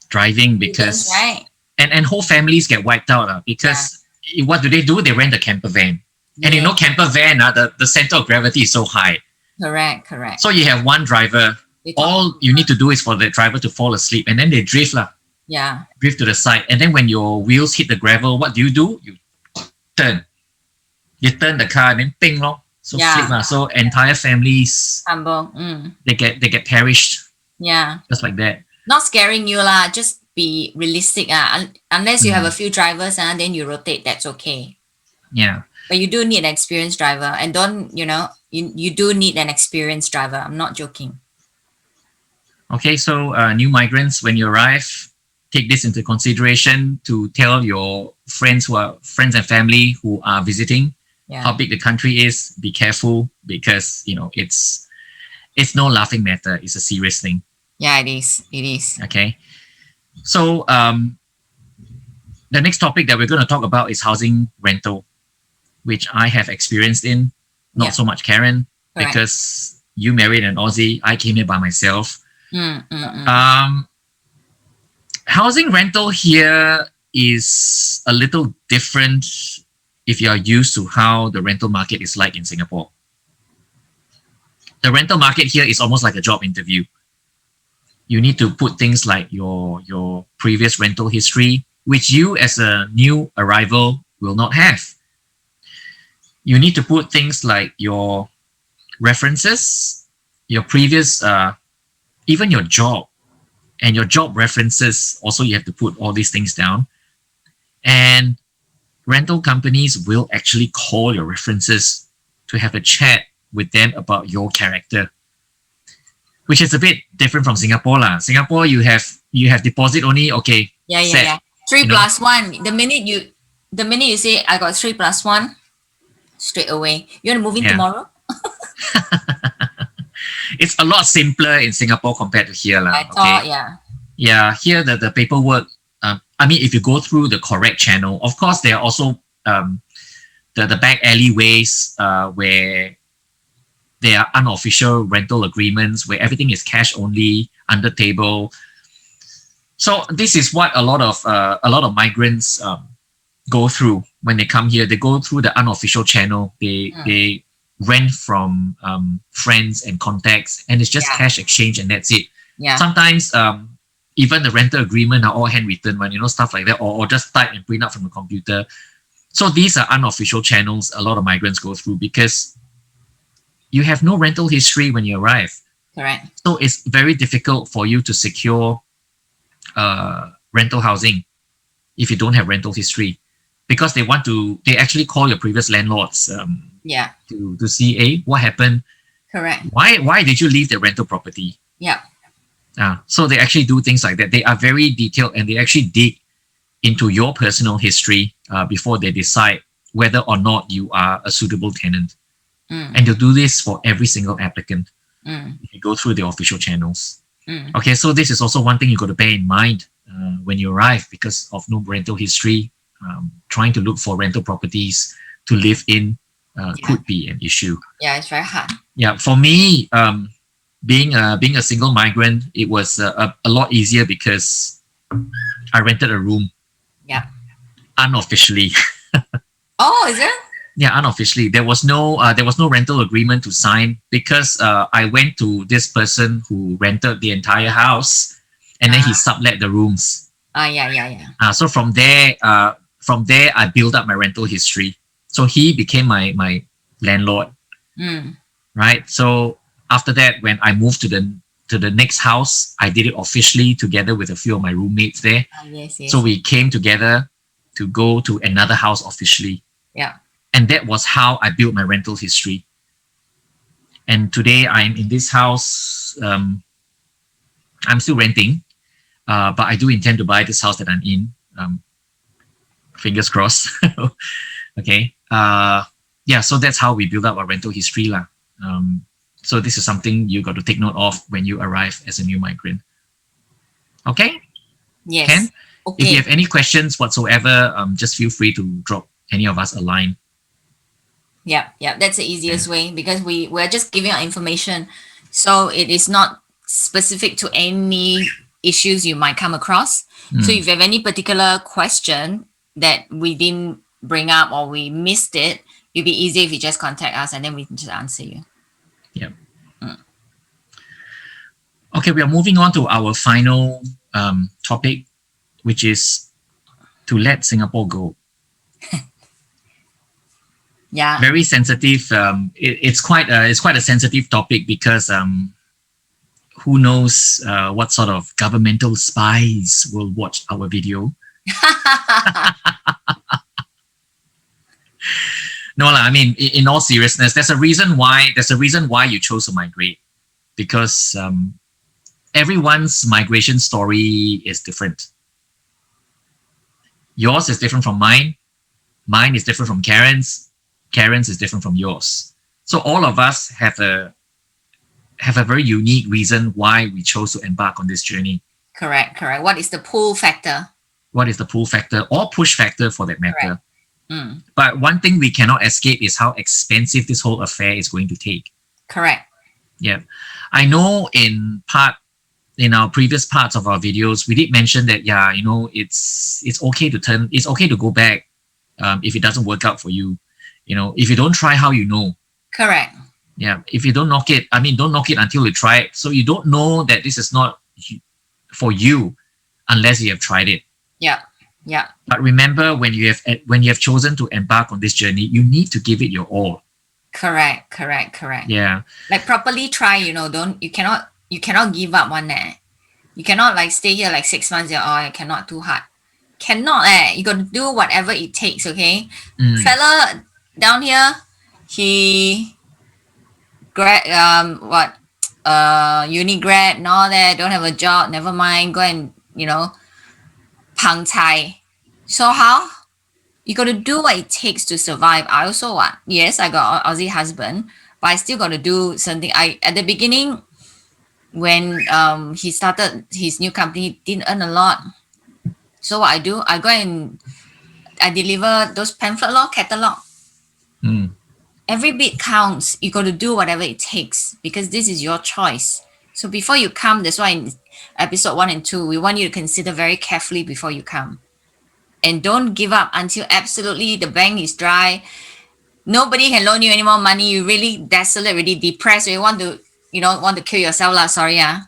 driving because Right. and whole families get wiped out because what do? They rent a camper van. And you know, camper van, the center of gravity is so high. Correct. So you have one driver. All you need to do is for the driver to fall asleep, and then they drift drift to the side. And then when your wheels hit the gravel, what do? You turn. You turn the car and then ping lor. So slip lah. So entire families Humble. they get perished Yeah. just like that. Not scaring you lah. Just be realistic. Unless you have a few drivers, then you rotate. That's okay. Yeah. But you do need an experienced driver, and you do need an experienced driver. I'm not joking. Okay, so new migrants, when you arrive, take this into consideration to tell your friends and family who are visiting how big the country is. Be careful because it's no laughing matter. It's a serious thing. Yeah, it is. Okay, so the next topic that we're going to talk about is housing rental, which I have experienced in. Not so much Karen, Correct. because you married an Aussie. I came here by myself. Housing rental here is a little different if you are used to how the rental market is like in Singapore. The rental market here is almost like a job interview. You need to put things like your previous rental history, which you as a new arrival will not have. You need to put things like your references, your previous, even your job, and your job references. Also, you have to put all these things down. And rental companies will actually call your references to have a chat with them about your character, which is a bit different from Singapore lah. Singapore, you have deposit only. Okay. Yeah. 3+1. The minute you say I got 3+1, straight away. You want to move in tomorrow? It's a lot simpler in Singapore compared to here lah. I thought, Yeah, here the paperwork. If you go through the correct channel, of course there are also the back alleyways where there are unofficial rental agreements where everything is cash only, under table. So this is what a lot of migrants go through when they come here. They go through the unofficial channel. They rent from friends and contacts, and it's just cash exchange, and that's it. Yeah. Sometimes even the rental agreement are all handwritten one, stuff like that, or just type and print out from the computer. So these are unofficial channels a lot of migrants go through because you have no rental history when you arrive. Correct. So it's very difficult for you to secure rental housing if you don't have rental history. because they actually call your previous landlords Yeah. to see, hey, what happened? Correct. Why did you leave the rental property? Yeah. So they actually do things like that. They are very detailed and they actually dig into your personal history before they decide whether or not you are a suitable tenant. And they'll do this for every single applicant. If you go through the official channels. Okay, so this is also one thing you got to bear in mind when you arrive because of no rental history. Trying to look for rental properties to live in could be an issue. Yeah, it's very hard. Yeah, for me, being a single migrant, it was a lot easier because I rented a room. Yeah. Unofficially. Oh, is it? Yeah, unofficially. There was no rental agreement to sign because I went to this person who rented the entire house, and then he sublet the rooms. Yeah. So from there I built up my rental history. So he became my landlord. Right. So after that, when I moved to the next house, I did it officially together with a few of my roommates there. Yes. So we came together to go to another house officially. Yeah. And that was how I built my rental history. And today I'm in this house. I'm still renting, but I do intend to buy this house that I'm in. Fingers crossed. Okay. Yeah, so that's how we build up our rental history. So this is something you got to take note of when you arrive as a new migrant. Okay? Yes. Ken? Okay. If you have any questions whatsoever, just feel free to drop any of us a line. Yeah. That's the easiest way because we're just giving out information. So it is not specific to any issues you might come across. So if you have any particular question that we didn't bring up or we missed it, it'd be easier if you just contact us and then we can just answer you. Yeah. Okay, we are moving on to our final topic, which is to let Singapore go. Yeah. Very sensitive. It's quite a sensitive topic because who knows what sort of governmental spies will watch our video. No, I mean, in all seriousness, there's a reason why you chose to migrate, because everyone's migration story is different. Yours is different from mine. Mine is different from Karen's. Karen's is different from yours. So all of us have a very unique reason why we chose to embark on this journey. Correct. What is the pull factor? What is the pull factor or push factor for that matter? But one thing we cannot escape is how expensive this whole affair is going to take. Correct. Yeah. I know in our previous parts of our videos, we did mention that, yeah, you know, it's okay to go back if it doesn't work out for you. You know, if you don't try, how you know? Correct. Yeah. If you don't knock it, don't knock it until you try it. So you don't know that this is not for you unless you have tried it. Yeah. But remember, when you have chosen to embark on this journey, you need to give it your all. Correct. Yeah. Like properly try, you cannot give up one day. You cannot like stay here like 6 months. I cannot, too hard. Cannot. You got to do whatever it takes. Okay. Fella down here, he uni grad and all that, don't have a job, never mind, go and pang chai. So how you got to do what it takes to survive. I also yes, I got an Aussie husband, but I still got to do something. At the beginning when he started his new company, he didn't earn a lot. So what I do, I go and I deliver those pamphlet catalog. Every bit counts. You got to do whatever it takes because this is your choice. So before you come, that's why in episode 1 and 2, we want you to consider very carefully before you come. And don't give up until absolutely the bank is dry. Nobody can loan you any more money. You're really desolate, really depressed. You want to kill yourself. Sorry. I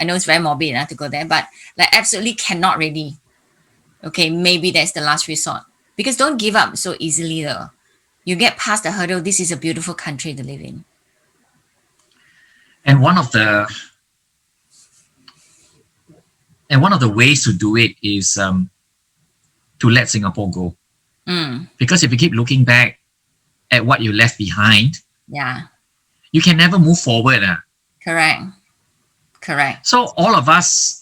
know it's very morbid to go there, but like absolutely cannot really. Okay, maybe that's the last resort. Because don't give up so easily though. You get past the hurdle. This is a beautiful country to live in. And one of the ways to do it is to let Singapore go. Because if you keep looking back at what you left behind, Yeah. you can never move forward. Correct. Correct. So all of us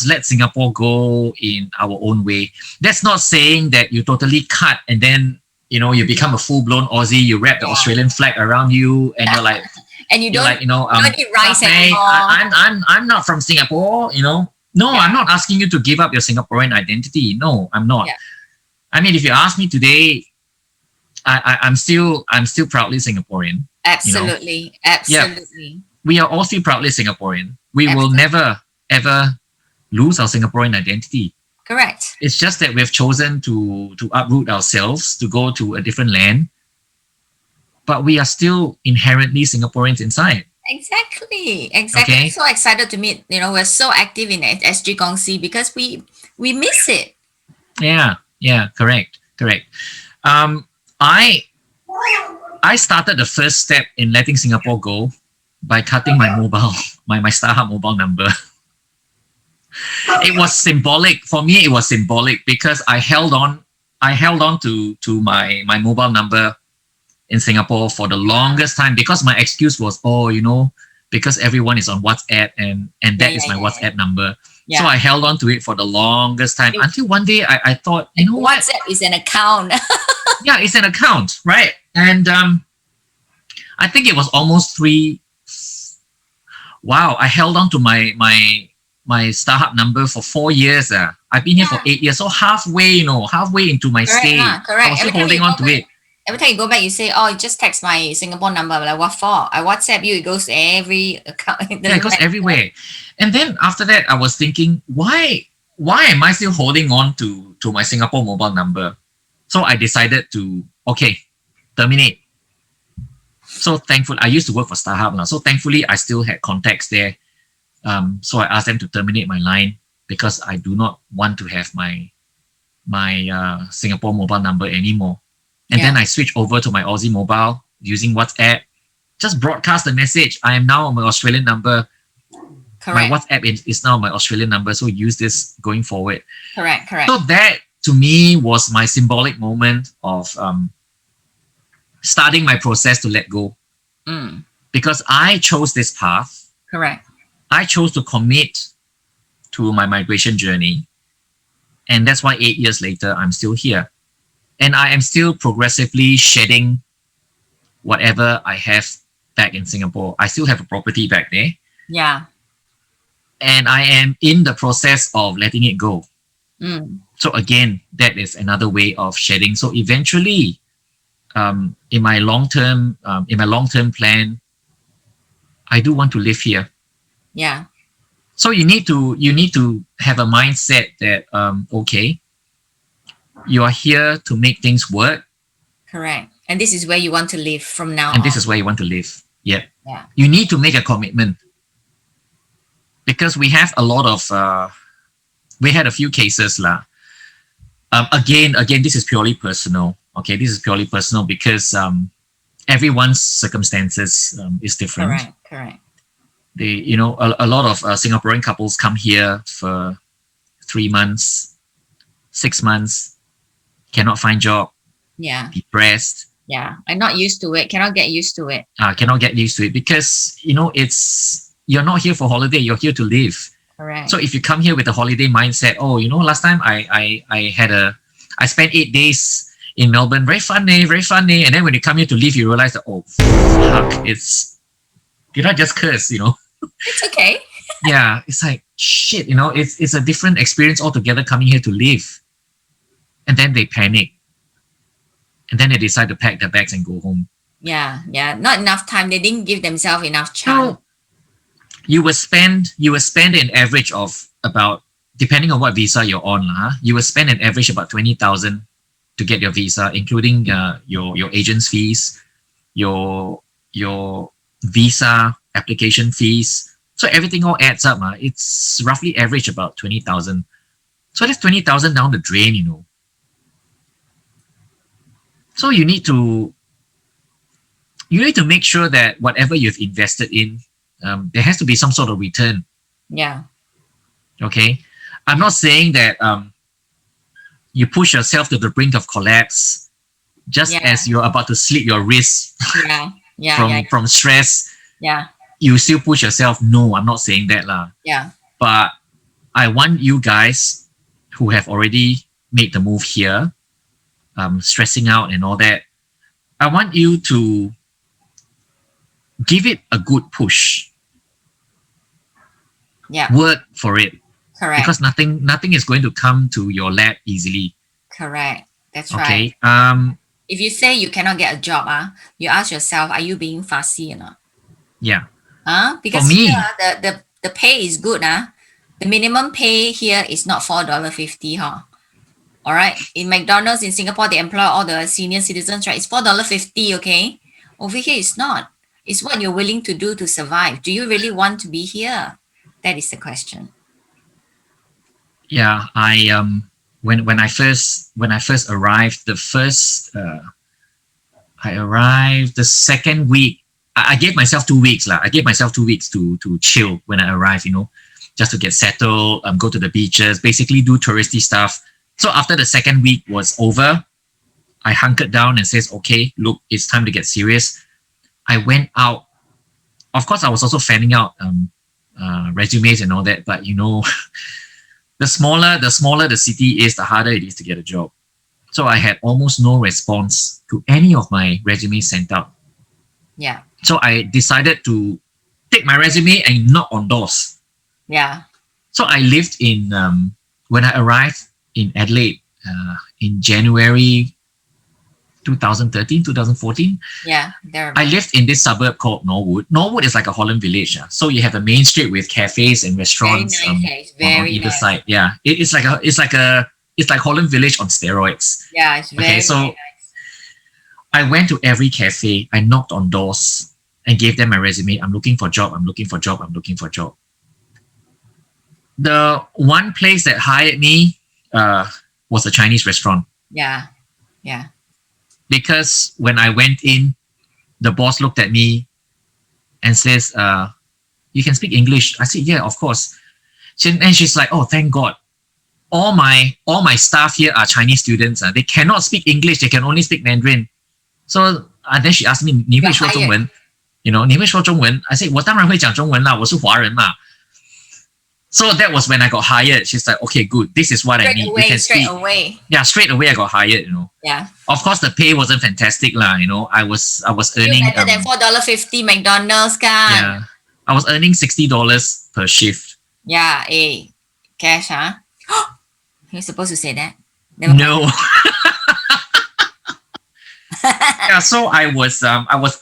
let Singapore go in our own way. That's not saying that you totally cut and then you become a full-blown Aussie, you wrap the Australian flag around you and you're like And you you're don't, like, don't eat rice hey, anymore. I'm not from Singapore, No, I'm not asking you to give up your Singaporean identity. No, I'm not. Yeah. I mean, if you ask me today, I'm still proudly Singaporean. Absolutely. Absolutely. We are all still proudly Singaporean. We will never ever lose our Singaporean identity. Correct. It's just that we've chosen to uproot ourselves to go to a different land, but we are still inherently Singaporeans inside. Exactly. Okay. I'm so excited to meet. We're so active in SG Gongsi because we miss it. Yeah. Correct. I started the first step in letting Singapore go by cutting my StarHub mobile number. It was symbolic for me. It was symbolic because I held on to my mobile number in Singapore for the longest time because my excuse was, because everyone is on WhatsApp and that is my WhatsApp number. Yeah. So I held on to it for the longest time until one day I thought, what? WhatsApp is an account. Yeah, it's an account, right? And I think it was almost 3. Wow, I held on to my StarHub number for 4 years. I've been here for 8 years, so halfway into my stay, I was still holding on to it. Every time you go back, you say, "Oh, just text my Singapore number." I'm like, what for? I WhatsApp you. It goes to every account. Yeah, it goes everywhere. And then after that, I was thinking, why am I still holding on to my Singapore mobile number? So I decided to terminate. So thankfully, I used to work for StarHub now. So thankfully, I still had contacts there. So I asked them to terminate my line because I do not want to have my Singapore mobile number anymore. And then I switched over to my Aussie mobile using WhatsApp. Just broadcast the message. I am now on my Australian number. Correct. My WhatsApp is now my Australian number. So use this going forward. Correct. So that to me was my symbolic moment of starting my process to let go. Because I chose this path. Correct. I chose to commit to my migration journey. And that's why 8 years later, I'm still here. And I am still progressively shedding whatever I have back in Singapore. I still have a property back there. Yeah. And I am in the process of letting it go. So again, that is another way of shedding. So eventually, in my long-term plan, I do want to live here. Yeah. So you need to have a mindset that you are here to make things work. Correct. And this is where you want to live from now on. And this is where you want to live. Yeah. Yeah. You need to make a commitment because we have a lot of we had a few cases again, this is purely personal. Okay, this is purely personal because everyone's circumstances is different. Correct. They, a lot of Singaporean couples come here for 3 months, 6 months, cannot find job, Yeah. depressed. Yeah. I'm not used to it. Cannot get used to it. Cannot get used to it because you're not here for holiday, you're here to live. Correct. So if you come here with a holiday mindset, last time I spent 8 days in Melbourne, very fun, and then when you come here to live, you realize that fuck, did I just curse? It's okay. Yeah, it's like shit. It's a different experience altogether coming here to live, and then they panic, and then they decide to pack their bags and go home. Yeah. Not enough time. They didn't give themselves enough chance. So you will spend an average of about, depending on what visa you're on, you will spend an average about 20,000 to get your visa, including your agent's fees, your visa application fees. So everything all adds up. It's roughly average about 20,000. So that's 20,000 down the drain, So you need to make sure that whatever you've invested in, there has to be some sort of return. Yeah. Okay. I'm not saying that you push yourself to the brink of collapse, just Yeah. as you're about to slit your wrist Yeah. Yeah. from Yeah. from stress, Yeah. you still push yourself. No, I'm not saying that lah. Yeah. But I want you guys who have already made the move here, stressing out and all that. I want you to give it a good push. Yeah. Work for it, Correct. because nothing is going to come to your lap easily. Correct. That's right. Okay. If you say you cannot get a job, you ask yourself, are you being fussy or not? Yeah. Because me- here, the pay is good. The minimum pay here is not $4.50. All right. In McDonald's in Singapore, they employ all the senior citizens, right? It's $4.50, okay? Over here, it's not. It's what you're willing to do to survive. Do you really want to be here? That is the question. Yeah. When I first arrived, I arrived the second week. I gave myself 2 weeks lah. I gave myself 2 weeks to chill when I arrived, just to get settled, go to the beaches, basically do touristy stuff. So after the second week was over, I hunkered down and says, okay, look, it's time to get serious. I went out. Of course, I was also fanning out resumes and all that, but the smaller the city is, the harder it is to get a job. So I had almost no response to any of my resumes sent out. Yeah. So I decided to take my resume and knock on doors. Yeah. So I lived in, when I arrived in Adelaide in January 2013, 2014, Yeah. There. I lived in this suburb called Norwood. Norwood is like a Holland village. So you have a main street with cafes and Very restaurants nice. It's on very either nice. side. Yeah, it's like Holland Village on steroids. Yeah, it's very, So very nice. I went to every cafe. I knocked on doors and gave them my resume. I'm looking for a job. I'm looking for a job. I'm looking for a job. The one place that hired me was a Chinese restaurant, Yeah. Yeah. because when I went in, the boss looked at me and says, you can speak English. I said, yeah, of course. And she's like, oh, thank God. All my staff here are Chinese students. They cannot speak English. They can only speak Mandarin. So then she asked me, 你会说中文? 你会说中文? I said, 我当然会讲中文啦，我是华人嘛. So that was when I got hired. She's like, okay, good. This is what I need. You can Straight speak. away. Yeah, straight away I got hired. Yeah. Of course, the pay wasn't fantastic lah. I was earning. Better than $4.50 McDonald's kan? Yeah, I was earning $60 per shift. Yeah. Cash, You're supposed to say that. Never mind. No. Yeah, so I was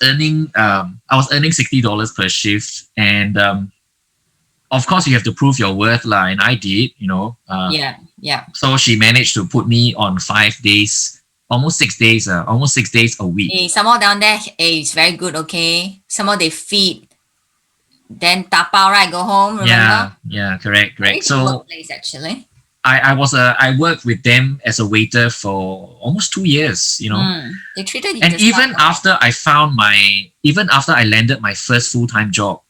earning $60 per shift, and of course you have to prove your worth lah, and I did. Yeah. Yeah. So she managed to put me on 5 days, almost 6 days a week. Some more down there, it's very good, okay? Some more they feed. Then tapao, right? Go home, remember? Yeah, correct. Very good So workplace, actually. I worked with them as a waiter for almost 2 years, They treated you And just even fine. after I landed my first full-time job,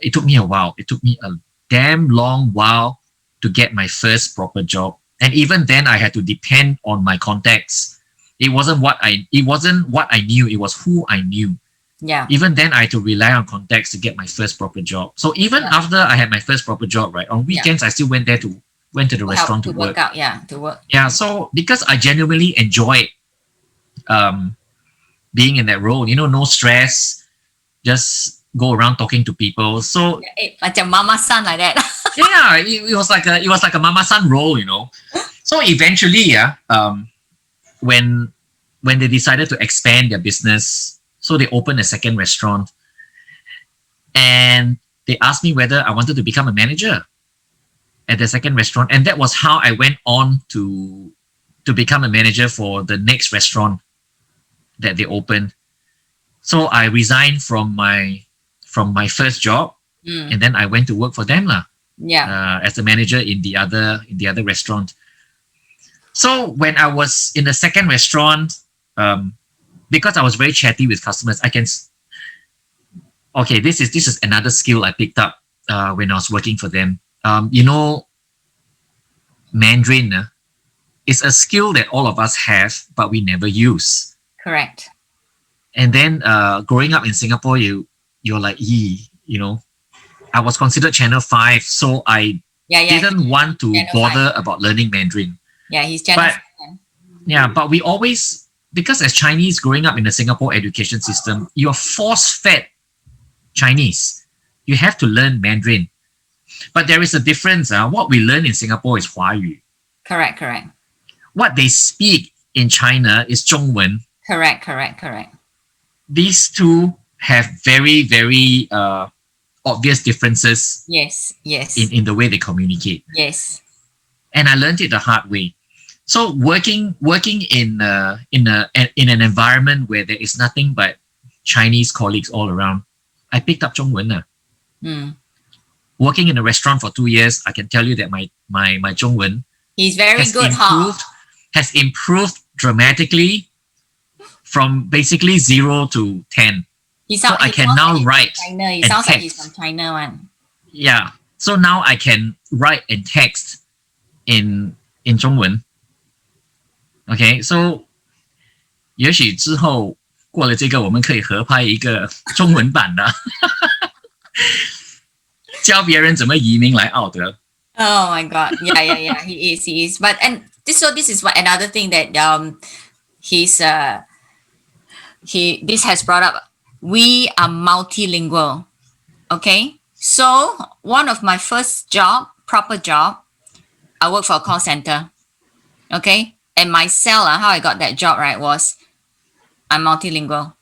it took me a while. It took me a damn long while to get my first proper job. And even then I had to depend on my contacts. It wasn't what I knew, it was who I knew. Yeah. Even then I had to rely on contacts to get my first proper job. So even after I had my first proper job, right, on weekends I still went to the restaurant to work. out. Yeah, to work. Yeah, so because I genuinely enjoyed being in that role, no stress, just go around talking to people. So Macam mama son like that. yeah, it was like a mama son role, So eventually, when they decided to expand their business, so they opened a second restaurant, and they asked me whether I wanted to become a manager at the second restaurant, and that was how I went on to become a manager for the next restaurant that they opened. So I resigned from my first job, and then I went to work for them lah. Yeah. As a manager in the other restaurant. So when I was in the second restaurant, because I was very chatty with customers, okay, this is another skill I picked up when I was working for them. Mandarin, is a skill that all of us have, but we never use. Correct. And then growing up in Singapore, you're like, I was considered Channel 5, so I didn't want to Channel bother 5. about learning Mandarin. Yeah, he's Channel 5. But we always, because as Chinese growing up in the Singapore education system, you're force-fed Chinese. You have to learn Mandarin. But there is a difference. What we learn in Singapore is Huayu. Correct. What they speak in China is Zhongwen. Correct. These two have very, very obvious differences. Yes. In the way they communicate. Yes. And I learned it the hard way. So working in an environment where there is nothing but Chinese colleagues all around, I picked up Zhongwen. Working in a restaurant for 2 years, I can tell you that my Zhongwen He's very good, has improved dramatically from basically 0 to 10. So I can now write. He sounds like he's from China one. Yeah. So now I can write and text in Zhongwen. Okay. So 也许之后过了这个，我们可以合拍一个中文版的，教别人怎么移民来澳德。Oh my God! Yeah. He is. But this is what another thing that this has brought up. We are multilingual. Okay, so one of my first proper job, I worked for a call center. Okay, and my seller, how I got that job, right, was I'm multilingual.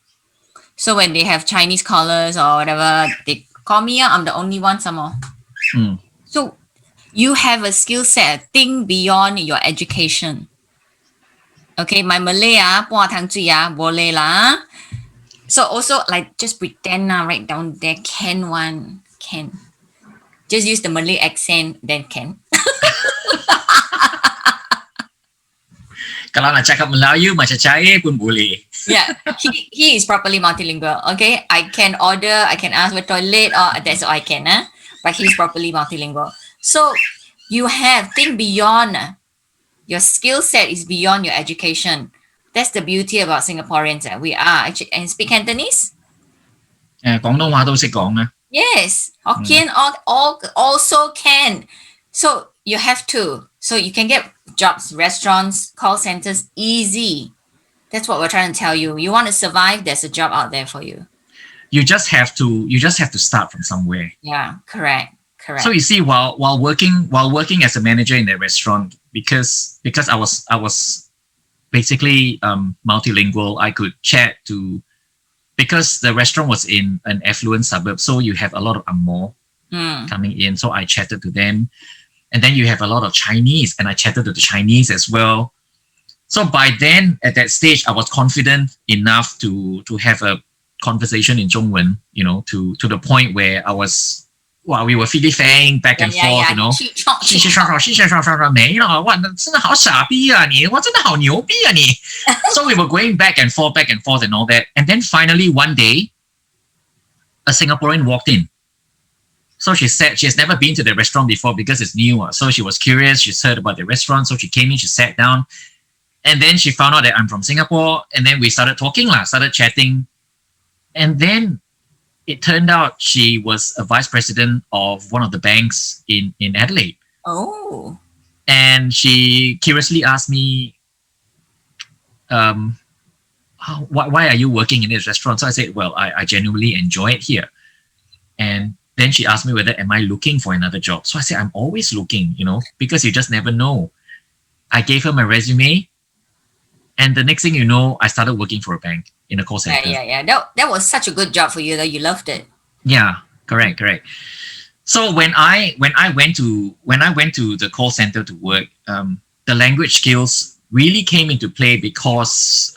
So when they have Chinese callers or whatever, they call me. I'm the only one some more. So you have a skill set, think beyond your education. Okay, my Malay boleh lah. So also like just pretend right down there can. Just use the Malay accent, then can. Kalau nak cakap Melayu macam cair pun boleh. Yeah, he is properly multilingual. Okay, I can order, I can ask for toilet, or that's all I can. But he's properly multilingual. So you think beyond. Your skill set is beyond your education. That's the beauty about Singaporeans. We are actually, and speak Cantonese. 廣東話都識講啊。Yes, Hokkien also can. So you have to. So you can get jobs, restaurants, call centers, easy. That's what we're trying to tell you. You want to survive, there's a job out there for you. You just have to start from somewhere. Yeah, correct. So you see, while working as a manager in a restaurant, because I was basically multilingual, I could chat to, because the restaurant was in an affluent suburb, so you have a lot of Angmo coming in. So I chatted to them, and then you have a lot of Chinese, and I chatted to the Chinese as well. So by then, at that stage, I was confident enough to have a conversation in Zhongwen, to the point where I was. Wow, we were filly-fang back and forth, you know. 谢谢少少没了，哇，真的好傻逼啊你，哇，真的好牛逼啊你。So we were going back and forth and all that. And then finally one day, a Singaporean walked in. So she said she has never been to the restaurant before because it's new. So she was curious. She's heard about the restaurant. So she came in, she sat down. And then she found out that I'm from Singapore. And then we started talking, started chatting. And then it turned out she was a vice president of one of the banks in Adelaide. Oh. And she curiously asked me, why are you working in this restaurant? So I said, well, I genuinely enjoy it here. And then she asked me whether am I looking for another job. So I said, I'm always looking, because you just never know. I gave her my resume. And the next thing you know, I started working for a bank in a call center. Yeah. That was such a good job for you, though. You loved it. Yeah, correct. So when I went to the call center to work, the language skills really came into play because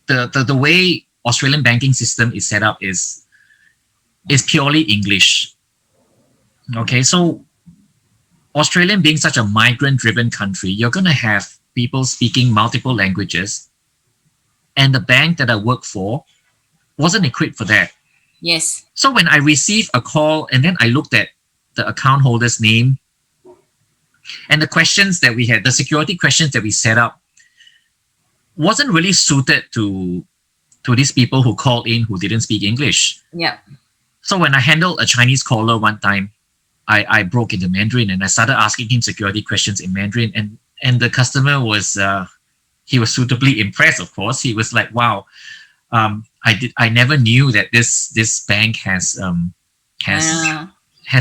the way Australian banking system is set up is purely English. Okay, so Australian being such a migrant-driven country, you're gonna have people speaking multiple languages, and the bank that I work for wasn't equipped for that. Yes. So when I received a call and then I looked at the account holder's name, And the questions that we had, the security questions that we set up, wasn't really suited to these people who called in who didn't speak English. Yeah. So when I handled a Chinese caller one time, I broke into Mandarin and I started asking him security questions in Mandarin, and the customer was he was suitably impressed. Of course, he was like, "Wow, I never knew that this bank has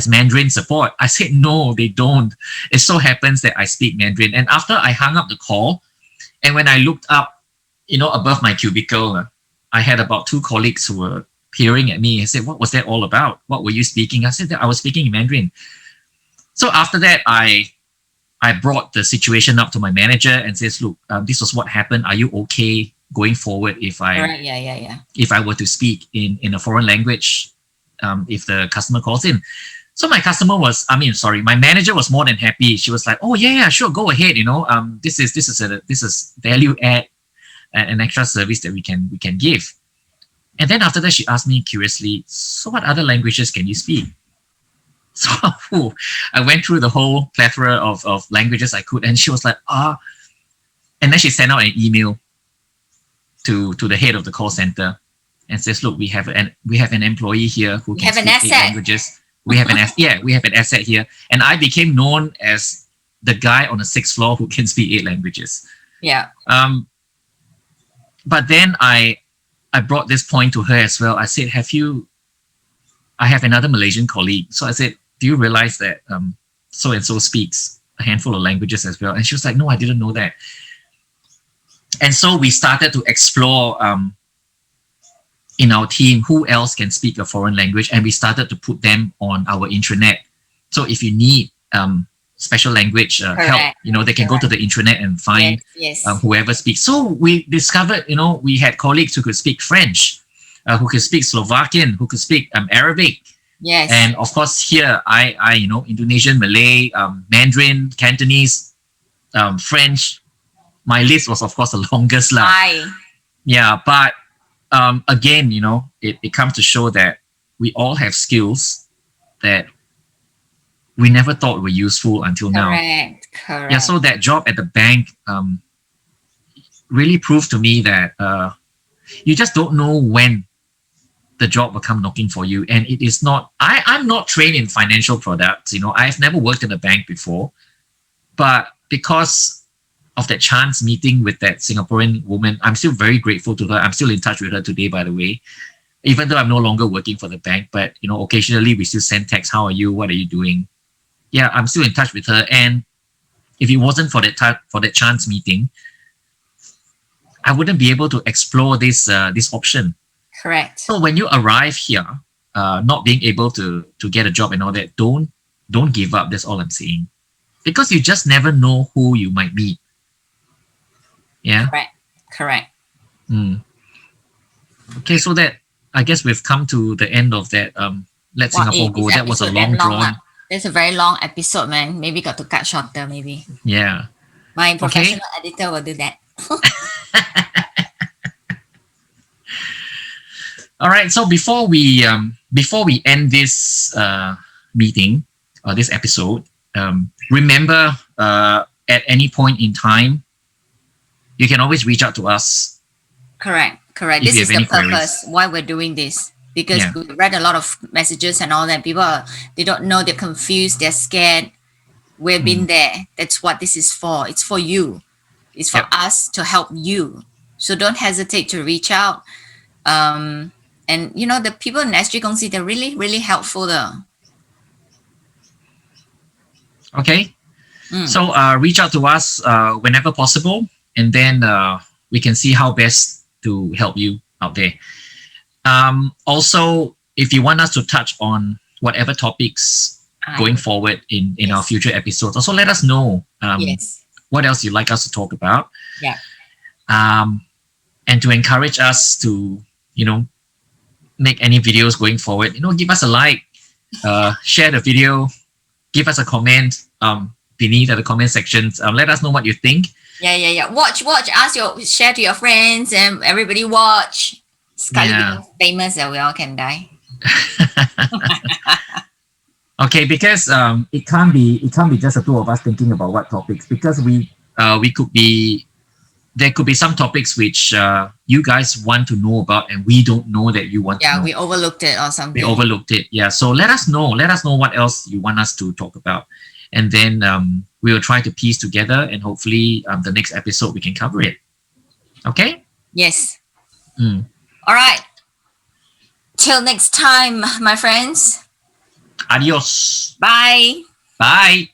Mandarin support." I said, "No, they don't. It so happens that I speak Mandarin." And after I hung up the call, and when I looked up, above my cubicle, I had about 2 colleagues who were peering at me and said, "What was that all about? What were you speaking?" I said that I was speaking in Mandarin. So after that, I brought the situation up to my manager and says, "Look, this was what happened. Are you okay going forward if I if I were to speak in a foreign language if the customer calls in?" So my my manager was more than happy. She was like, "Oh yeah, sure, go ahead. This is value add, an extra service that we can give." And then after that, she asked me curiously, "So what other languages can you speak?" So I went through the whole plethora of languages I could, and she was like, and then she sent out an email to the head of the call center and says, "Look, we have an employee here who can speak 8 languages. We have an asset here." And I became known as the guy on the 6th floor who can speak 8 languages. Yeah. But then I brought this point to her as well. I said, I have another Malaysian colleague. So I said, "Do you realize that so-and-so speaks a handful of languages as well?" And she was like, "No, I didn't know that." And so we started to explore in our team who else can speak a foreign language. And we started to put them on our intranet. So if you need special language help, they can go to the intranet and find whoever speaks. So we discovered, we had colleagues who could speak French, who could speak Slovakian, who could speak Arabic. Yes. And of course here, I Indonesian, Malay, Mandarin, Cantonese, French. My list was of course the longest. Yeah, but again, it comes to show that we all have skills that we never thought were useful until now. Correct. Yeah, so that job at the bank really proved to me that you just don't know when the job will come knocking for you. And it is not, I'm not trained in financial products. I've never worked in a bank before. But because of that chance meeting with that Singaporean woman, I'm still very grateful to her. I'm still in touch with her today, by the way, even though I'm no longer working for the bank. But, occasionally we still send texts. "How are you? What are you doing?" Yeah, I'm still in touch with her. And if it wasn't for that chance meeting, I wouldn't be able to explore this option. Correct. So when you arrive here, not being able to get a job and all that, don't give up. That's all I'm saying, because you just never know who you might meet. Yeah. Correct. Okay, so that I guess we've come to the end of that. Let Singapore Go. That was a long drawn. It's a very long episode, man. Maybe got to cut shorter. Maybe. Yeah. My professional editor will do that. All right. So before we end this meeting or this episode, remember at any point in time, you can always reach out to us. Correct. This is the purpose why we're doing this, because we read a lot of messages and all that. People they don't know, they're confused, they're scared. We've been there. That's what this is for. It's for you. It's for us to help you. So don't hesitate to reach out. And the people in SG Kongsi, they're really, really helpful though. Okay. So reach out to us whenever possible, and then we can see how best to help you out there. Also, if you want us to touch on whatever topics going forward in our future episodes, also let us know what else you'd like us to talk about. Yeah. And to encourage us to, make any videos going forward, give us a like, share the video, give us a comment beneath at the comment sections. Let us know what you think. Yeah. Watch. Share to your friends and everybody watch. Sekali become famous that we all can die. Okay, because it can't be just the two of us thinking about what topics, because we could be, there could be some topics which you guys want to know about and we don't know that you want to Yeah, know. we overlooked it or We something. overlooked it. Yeah. So let us know. Let us know what else you want us to talk about. And then we will try to piece together, and hopefully the next episode we can cover it. Okay? Yes. Mm. All right. Till next time, my friends. Adios. Bye. Bye.